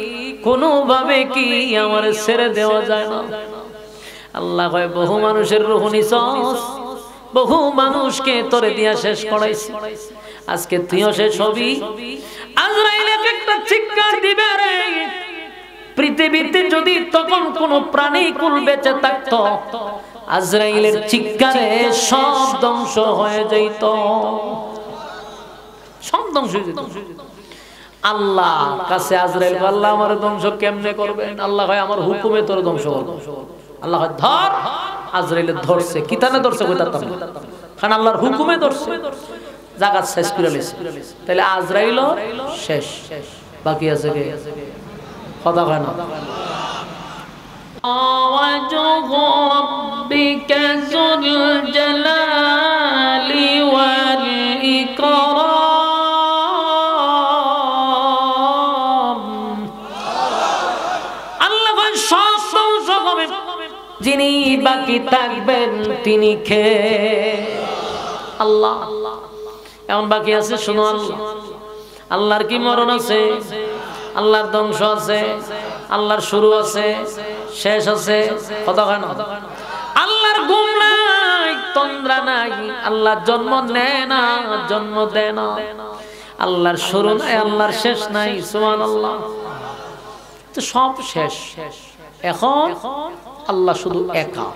কোনোভাবে কি আমার ছেড়ে দেওয়া যায় না? আল্লাহ কয় বহু মানুষের রূহ নিছস, বহু মানুষকে তোরে দিয়া শেষ করাইছি, আজকে তুইও শেষ হবি। আজরাইল একটা চিৎকার দিবে রে। পৃথিবীতে যদি তখন কোন প্রাণী কুল বেঁচে থাকতো, আজরাইলের চিৎকারে সব ধ্বংস হয়ে যেত, সব ধ্বংস হয়ে যেত। আল্লাহ কাছে আজরাইল আল্লাহ আমার ধ্বংস কেমনে করবেন? আল্লাহ হয় আমার হুকুমে তোর ধ্বংস করব। আল্লাহ ধর, আজরাইল ধরছে, কিতানে ধরছে কইতাম না, কারণ আল্লাহর হুকুমে ধরছে। জাকাত শেষ করে লইছে তাহলে আজরাইল শেষ বাকি আছে কে কথা কয় না ওয়াজহু রাব্বিকা যুল জালালি ওয়াল ইকরাম আল্লাহ সব যিনি বাকি থাকবেন তিনি কে আল্লাহ এমন বাকি আছে শুনো আল্লাহ আল্লাহর কি মরণ আছে আল্লাহর ধ্বংস আছে আল্লাহর শুরু আছে শেষ আছে কথা কেন আল্লাহর ঘুম নাই তন্দ্রা নাই আল্লাহ জন্ম নেয় না জন্ম দেয় না আল্লাহর শুরু নাই আল্লাহর শেষ নাই সুবহানাল্লাহ তো সব শেষ এখন আল্লাহ শুধু একা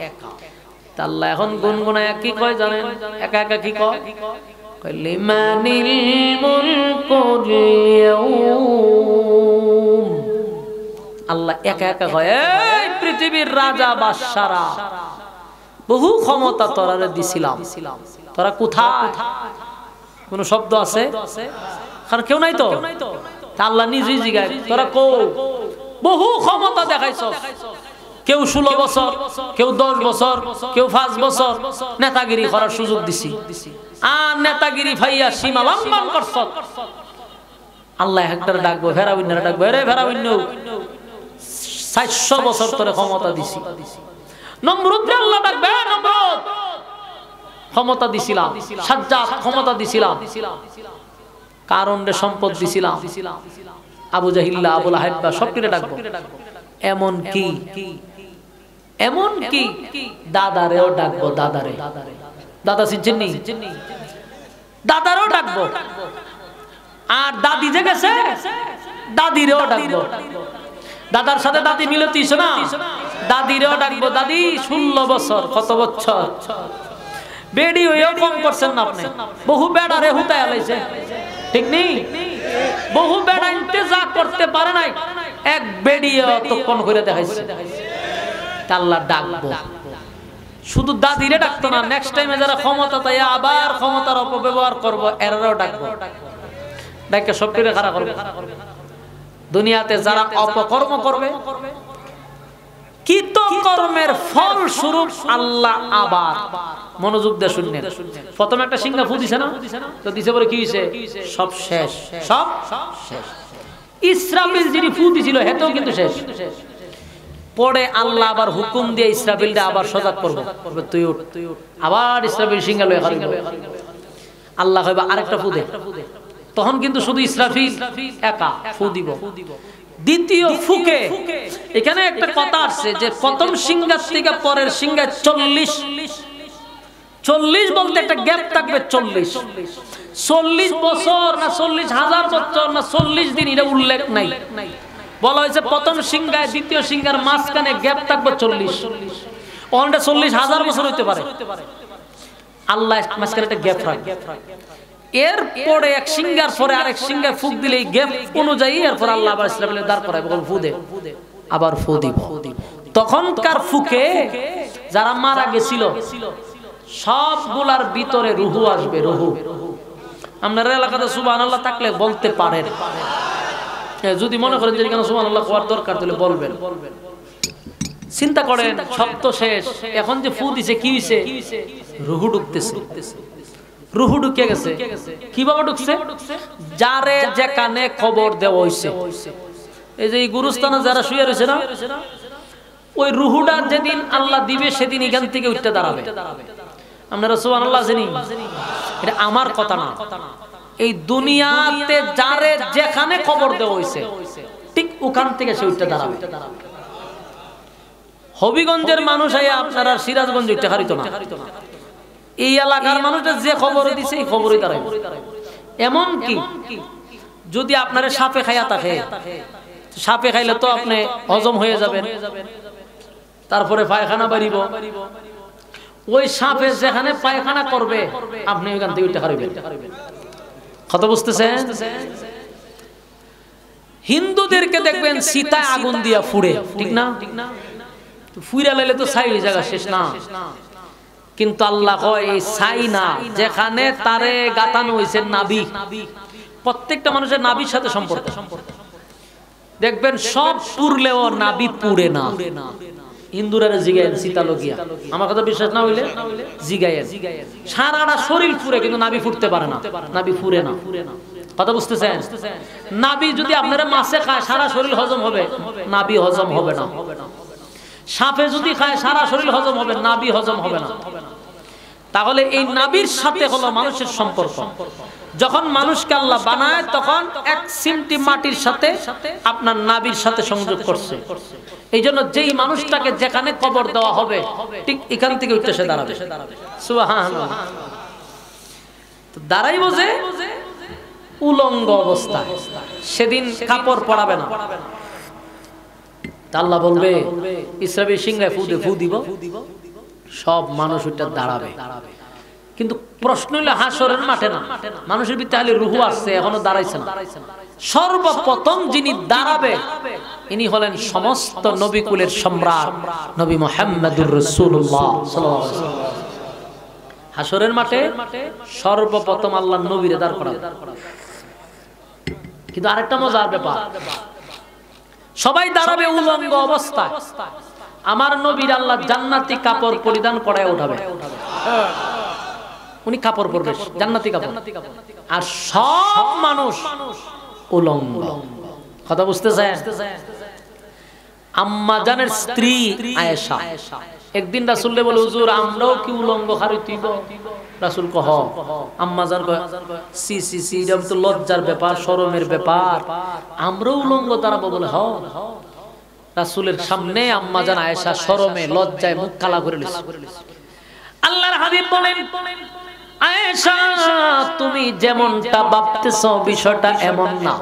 তা আল্লাহ এখন গুনগুনায় কি কয় জানেন একা একা কি কয় লিমানিল মুলকুল ইয়াউম আল্লাহ একা একা কয় এই পৃথিবীর রাজা বাদশারা বহু ক্ষমতা তোরারে দিছিলাম তোরা কোথায় কোন শব্দ আছে কারণ কেউ নাই তো তা আল্লাহ নিজেই জিগায় তোরা কো বহু ক্ষমতা দেখাইছস কেউ 16 বছর কেউ 10 বছর কেউ 5 বছর নেতাগিরি করার সুযোগ দিছি আর নেতাগিরি ভাইয়া সীমা লঙ্ঘন করছ আল্লাহ একটারে ডাকবো ফেরাউন্নারে ডাকবো আরে ফেরাউন্ন 400 বছর তোরে ক্ষমতা দিছি নমরুদরে আল্লাহ ডাকবে নমরুদ ক্ষমতা দিছিলাম সাজ্জাদ ক্ষমতা দিছিলাম কারণে সম্পদ দিছিলাম আবু জাহিল্লা আবু লাহাব সবকিরে ডাকবো এমন কি দাদারেও ডাকবো দাদারে দাদা চিনছেন নি দাদারেও ডাকবো আর দাদি যে গেছে দাদিরেও ডাকবো দাদার সাথে দাদি মিলতিস না দাদিরেও ডাকবো দাদি 16 বছর কত বছর বেডি হয়েও কম করছেন না আপনি বহু বেড়ারে হুতায় আলাইছে ঠিক নেই বহু বেড়া ইন্তেজার করতে পারে নাই এক বেড়িয়ে তখন করে দেখাইছে আল্লাহ ডাকবো শুধু দাদিরে ডাকতো না নেক্সট টাইমে যারা ক্ষমতা তাই আবার ক্ষমতার অপব্যবহার করবো এরাও ডাকবো ডাকে সব করে খারাপ করবে দুনিয়াতে যারা অপকর্ম করবে কৃতকর্মের ফল স্বরূপ আল্লাহ আবার মনোযোগ দিয়ে শুনলেন প্রথমে একটা সিংহা ফু দিছে না তো দিছে পরে কি হইছে সব শেষ সব শেষ ইসরাফিল যিনি ফু দিছিল হেতেও কিন্তু শেষ পরে আল্লাহ আবার হুকুম দিয়ে ইসরাফিলটা আবার সজাগ করবে তুই উঠ আবার ইসরাফিল সিংহা লয়ে হারিয়ে আল্লাহ কইবা আরেকটা ফু দে তখন কিন্তু শুধু ইসরাফিল একা ফু দিব দ্বিতীয় ফুকে এখানে একটা কথা আছে যে প্রথম সিংহার থেকে পরের সিংহায় 40 বলতে একটা গ্যাপ থাকবে 40 বছর না 40,000 বছর না 40 দিন এটা উল্লেখ নাই বলা হয়েছে প্রথম সিংহায় দ্বিতীয় সিংহার মাঝখানে গ্যাপ থাকবে 40 ওটা 40,000 বছর হইতে পারে আল্লাহ মাঝখানে একটা গ্যাপ রাখবে এরপরে এক সিংহার পরে আরেক সিংহায় ফুক দিলে এই গ্যাপ অনুযায়ী এরপর আল্লাহ আবার ইসরাফিলের দাঁড় করায় বল ফু দে আবার ফু দিব তখনকার ফুকে যারা মারা গেছিল সবগুলার ভিতরে রুহু আসবে রুহু আপনার এলাকাতে সুবহানাল্লাহ থাকলে বলতে পারেন যদি মনে করেন যে এখানে সুবহানাল্লাহ কোয়ার দরকার তাহলে বলবেন চিন্তা করেন সব তো শেষ এখন যে ফু দিছে কি হইছে রুহু ঢুকতেছে রুহু ঢুকে গেছে কিভাবে ঢুকছে যারে যেখানে খবর দেওয়া হইছে এই যে গুরুস্থানে যারা শুয়ে রয়েছে না ওই রুহুটা যেদিন আল্লাহ দিবে সেদিন এখান থেকে উঠতে দাঁড়াবে আপনারা সুবহানাল্লাহ জানি এটা আমার কথা না এই দুনিয়াতে যারে যেখানে খবর দেওয়া হইছে ঠিক ওখান থেকে সে উঠতে দাঁড়াবে হবিগঞ্জের মানুষ আইয়া আপনারা সিরাজগঞ্জ উঠতে হারিত না এই এলাকার মানুষটা যে খবর দিছে এই খবরই দাঁড়ায় এমন কি যদি আপনারা সাপে খাইয়া থাকে সাপে খাইলে তো আপনি হজম হয়ে যাবেন তারপরে পায়খানা বাড়িব ওই সাপে যেখানে পায়খানা করবে আপনি ওইখান থেকে উঠতে হারিবেন কথা বুঝতেছেন হিন্দুদেরকে দেখবেন সীতায় আগুন দিয়া ফুড়ে ঠিক না ফুইরা লাইলে তো ছাই জায়গা শেষ না কিন্তু আল্লাহ কয় এই ছাই না, যেখানে তারে গাতানো হয়েছে নাভি, প্রত্যেকটা মানুষের নাভির সাথে সম্পর্ক। দেখবেন সব পুরলেও নাভি পুড়ে না। হিন্দুরা জিগায়েন সীতালগিয়া, আমার কথা বিশ্বাস না হইলে জিগায়েন। সারাটা শরীর পুড়ে কিন্তু নাভি ফুটতে পারে না, নাভি পুড়ে না। কথা বুঝতেছেন? নাভি যদি আপনারা মাছে খায় সারা শরীর হজম হবে, নাভি হজম হবে না। সাপে যদি খায় সারা শরীর হজম হবে, নাভি হজম হবে না। তাহলে এই নাভির সাথে হলো মানুষের সম্পর্ক। যখন মানুষকে আল্লাহ বানায় তখন এক সিমটি মাটির সাথে আপনার নাভির সাথে সংযোগ করছে। এই জন্য যেই মানুষটাকে যেখানে কবর দেওয়া হবে ঠিক এখান থেকে উঠে সে দাঁড়াবে। সুবহানাল্লাহ। তো দাঁড়াইব যে উলঙ্গ অবস্থা, সেদিন কাপড় পরাবে না। আল্লাহ বলবে ইসরাফিল সিংহায় ফু দিব, সব মানুষ ওইটা দাঁড়াবে। কিন্তু প্রশ্ন হলো হাসরের মাঠে না, মানুষের ভিতরে খালি রূহ আসছে, এখনো দাঁড়াইছে না। সর্বপ্রথম যিনি দাঁড়াবে ইনি হলেন সমস্ত নবী কুলের সম্রাট নবী মুহাম্মদুর রাসূলুল্লাহ সাল্লাল্লাহু আলাইহি ওয়াসাল্লাম। হাসরের মাঠে সর্বপ্রথম আল্লাহর নবীরে দাঁড় করাবে। কিন্তু আরেকটা মজার ব্যাপার, সবাই দাঁড়াবে উলঙ্গ অবস্থায়। আমার নবীর আল্লাহ জান্নাতি কাপড় পরিধান করায় উঠাবে, উনি কাপড় পরবে জান্নাতি কাপড়, আর সব মানুষ উলঙ্গ। কথা বুঝতেছেন? আম্মা জানের স্ত্রী আয়েশা একদিন রাসূলকে বলে, হুজুর আমরাও কি উলঙ্গ খারিতিব? রাসূল কহ, আম্মা জান কয় সি সি সি, এটা তো লজ্জার ব্যাপার, শরমের ব্যাপার, আমরাও উলঙ্গ দাঁড়াবো বলে? হ। রাসূলের সামনে আম্মা জান আয়েশা শরমে লজ্জায় মুখ কালা করে নিল। আল্লাহর হাবিব বলেন, আয়েশা তুমি যেমনটা ভাবতেছো বিষয়টা এমন না,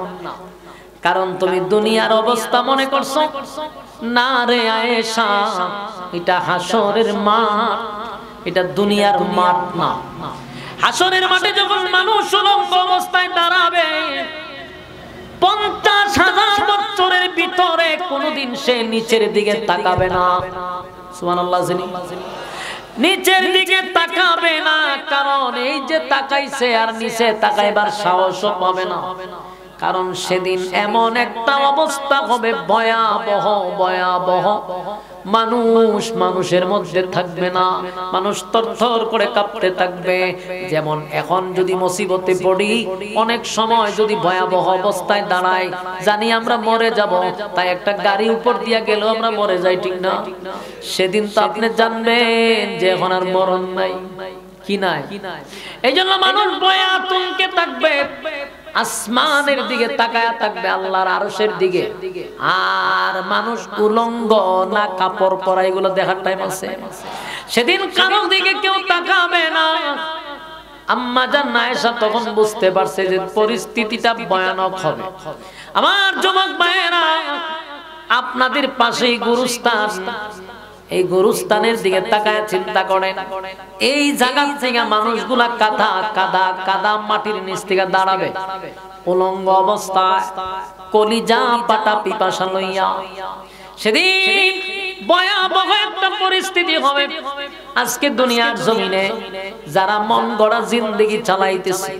কারণ তুমি দুনিয়ার অবস্থা মনে করছো। না রে আয়েশা, এটা হাসরের মাঠ, এটা দুনিয়ার মাঠ না। হাসরের মাঠে যখন মানুষ উলঙ্গ অবস্থায় দাঁড়াবে, 50,000 বছরের ভিতরে কোনোদিন সে নিচের দিকে তাকাবে না। সুবহানাল্লাহ। নিচের দিকে তাকাবে না, কারণ এই যে তাকাইছে আর নিচে তাকাইবার সাহসও পাবে না। কারণ সেদিন এমন একটা অবস্থা হবে ভয়াবহ ভয়াবহ, মানুষ মানুষের মধ্যে থাকবে না, মানুষ থরথর করে কাঁপতে থাকবে। যেমন এখন যদি মুসিবতে পড়ি, অনেক সময় যদি ভয়াবহ অবস্থায় দাঁড়াই, জানি আমরা মরে যাব, তাই একটা গাড়ি উপর দিয়া গেল আমরা মরে যাই, ঠিক না? সেদিন তো আপনি জানবেন যে এখন আর মরণ নাই, কি নাই। এই জন্য মানুষ ভয়ে আতঙ্কে থাকবে, আসমানের দিকে তাকায়া থাকবে, আল্লাহর আরশের দিকে। আর মানুষ উলঙ্গ না কাপড় পরা এগুলো দেখার টাইম আছে? সেদিন কারোর দিকে কেউ তাকাবে না। আম্মা জান আয়েশা তখন বুঝতে পারছে যে পরিস্থিতিটা ভয়ানক হবে। আমার যুবক ভাইয়েরা, আপনাদের পাশেই গুরুস্থান, এই গুরুস্থানের দিকে তাকায় চিন্তা করেন, এই জায়গা থেকে মানুষগুলা কাদা কাদা কাদা মাটির নিচ থেকে দাঁড়াবে উলঙ্গ অবস্থায়, কলিজা পাটা পিপাসা লইয়া। সেদিন ভয়াবহ একটা পরিস্থিতি হবে। আজকে দুনিয়ার জমিনে যারা মন গড়া জিন্দেগি চালাইতেছে,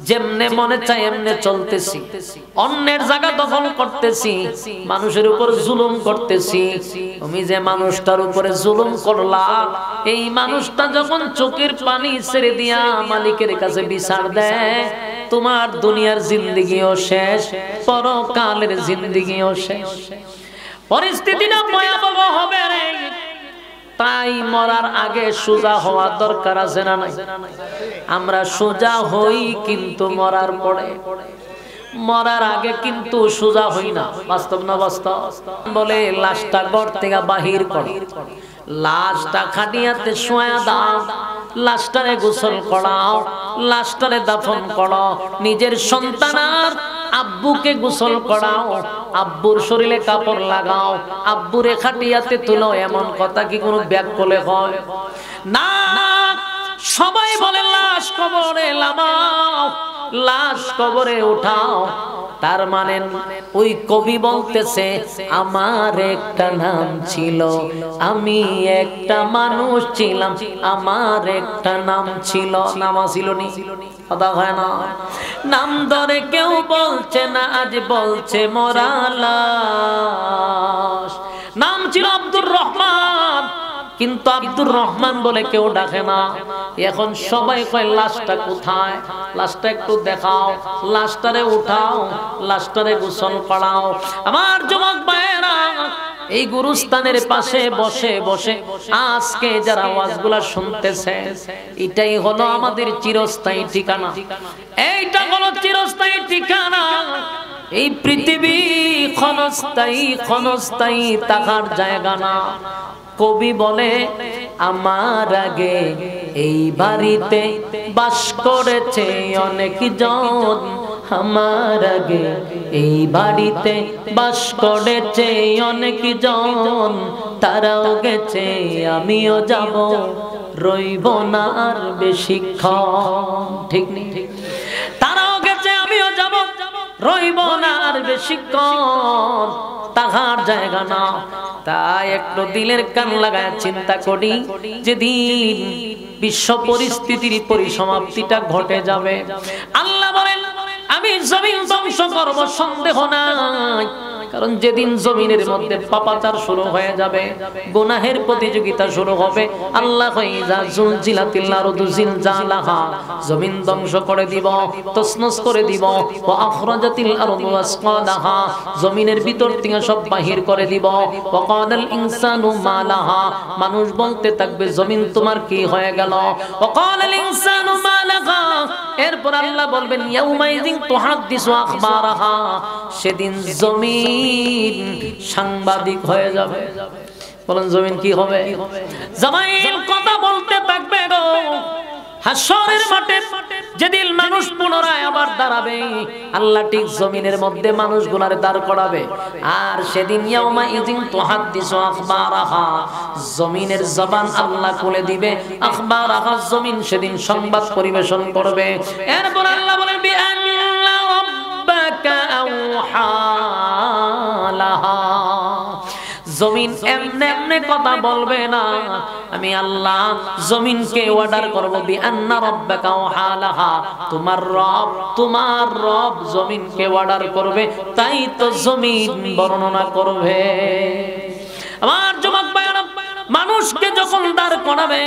যেমনে মনে চাই এমনে চলতেছি, অন্যের জায়গা দখল করতেছি, মানুষের উপর জুলুম করতেছি। তুমি যে মানুষটার উপরে জুলুম করলা, এই মানুষটা যখন চোখের পানি ছেড়ে দিয়া মালিকের কাছে বিচার দেয়, তোমার দুনিয়ার জিন্দেগিও শেষ, পরকালের জিন্দেগিও শেষ। পরিস্থিতিটা ভয়াবহ হবে রে। তাই মরার আগে সোজা হওয়া দরকার আছে না নাই? আমরা সোজা হই কিন্তু মরার পরে, মরার আগে কিন্তু সোজা হই না। বাস্তব না বাস্তব? বলে লাশটা ঘর থেকে বাহির কর, লাশটা খাটিয়াতে শোয়া দাও, লাশটারে গোসল করাও, লাশটারে দাফন করো, নিজের সন্তান আর আব্বুকে গোসল করাও, আব্বুর শরীরে কাপড় লাগাও, আব্বুরে খাটিয়াতে তুলো। এমন কথা কি কোনো ব্যাককলে হয়? না, সবাই বলে লাশ কবরে নামাও, লাশ কবরে উঠাও, তার মানে ওই কবি বলতেছে আমার একটা নাম ছিল, আমি একটা মানুষ ছিলাম, আমার একটা নাম ছিল। নাম ছিল নি, কথা হয় না। নাম ধরে কেউ বলছে না, আজ বলছে মোরা লাশ। নাম ছিল আব্দুর রহমান, কিন্তু আব্দুর রহমান বলে কেউ ডাকে না। এখন সবাই কয় লাশটা কোথায়, লাশটা একটু দেখাও, লাশটারে উঠাও, লাশটারে গোসল করাও। আমার যুবক ভাইয়েরা, এই গুরুস্থানের পাশে বসে বসে আজকে যারা ওয়াজগুলা শুনতেছে, এটাই হলো আমাদের চিরস্থায়ী ঠিকানা। এইটা হলো চিরস্থায়ী ঠিকানা। এই পৃথিবী ক্ষণস্থায়ী থাকার জায়গা না। কবি বলে আমার আগে এই বাড়িতে বাস করেছে অনেক জন, আমার আগে এই বাড়িতে বাস করেছে অনেক জন, তারাও গেছে আমিও যাব, রইব না আর বেশিক্ষণ। ঠিক নেই? তারাও গেছে আমিও যাব, রইব না আর বেশিক্ষণ, তাহার জায়গা না। তাই একটু দিলের কান লাগায় চিন্তা করি, যেদিন বিশ্ব পরিস্থিতির পরিসমাপ্তিটা ঘটে যাবে, আল্লাহ বলেন আমি জমিন ধ্বংস করব, সন্দেহ নাই। কারণ যেদিন জমিনের মধ্যে পাপাচার শুরু হয়ে যাবে, গুনাহের প্রতিযোগিতা শুরু হবে, আল্লাহ কইজা জুলজিলাতিল আরদু জিলজালাহা, জমিন ধ্বংস করে দিব, তছনছ করে দিব। ওয়া আখরাজাতিল আরদু আসকালাহা, জমিনের ভিতর থেকে সব বাহির করে দিব। ওয়া ক্বালাল ইনসানু মা লাহা, মানুষ বলতে থাকবে জমিন তোমার কি হয়ে গেল। ওয়া ক্বালাল ইনসানু মা লাহা, এরপর আল্লাহ বলবেন ইয়াউমাইযিন তুহাদ্দিসু আখবারাহা, সেদিন জমিন সাংবাদিক হয়ে যাবে। বলেন জমিন কি হবে? জমিন কথা বলতে থাকবে গো। হাসরের মাঠে যেদিন মানুষ পুনরায় আবার দাঁড়াবে, আল্লাহ ঠিক জমিনের মধ্যে মানুষগুলারে দাঁড় করাবে। আর সেদিন ইয়াউমাইযিন তুহাদ্দিসু আখবারাহা, জমিনের জবান আল্লাহ খুলে দিবে। আখবারাহা, জমিন সেদিন সংবাদ পরিবেশন করবে। এরপর আল্লাহ বলেন বিআন্না রাব্বাকা আওহা লাহা, জমিন এমনে এমনে কথা বলবে না, আমি আল্লাহ জমিনকে অর্ডার করব বিআন্না রাব্বাকা আওহা লাহা, তোমার রব জমিনকে অর্ডার করবে, তাই তো জমিন বর্ণনা করবে। আমার যুবক ভাইরা, মানুষকে যখন দাঁড় করাবে,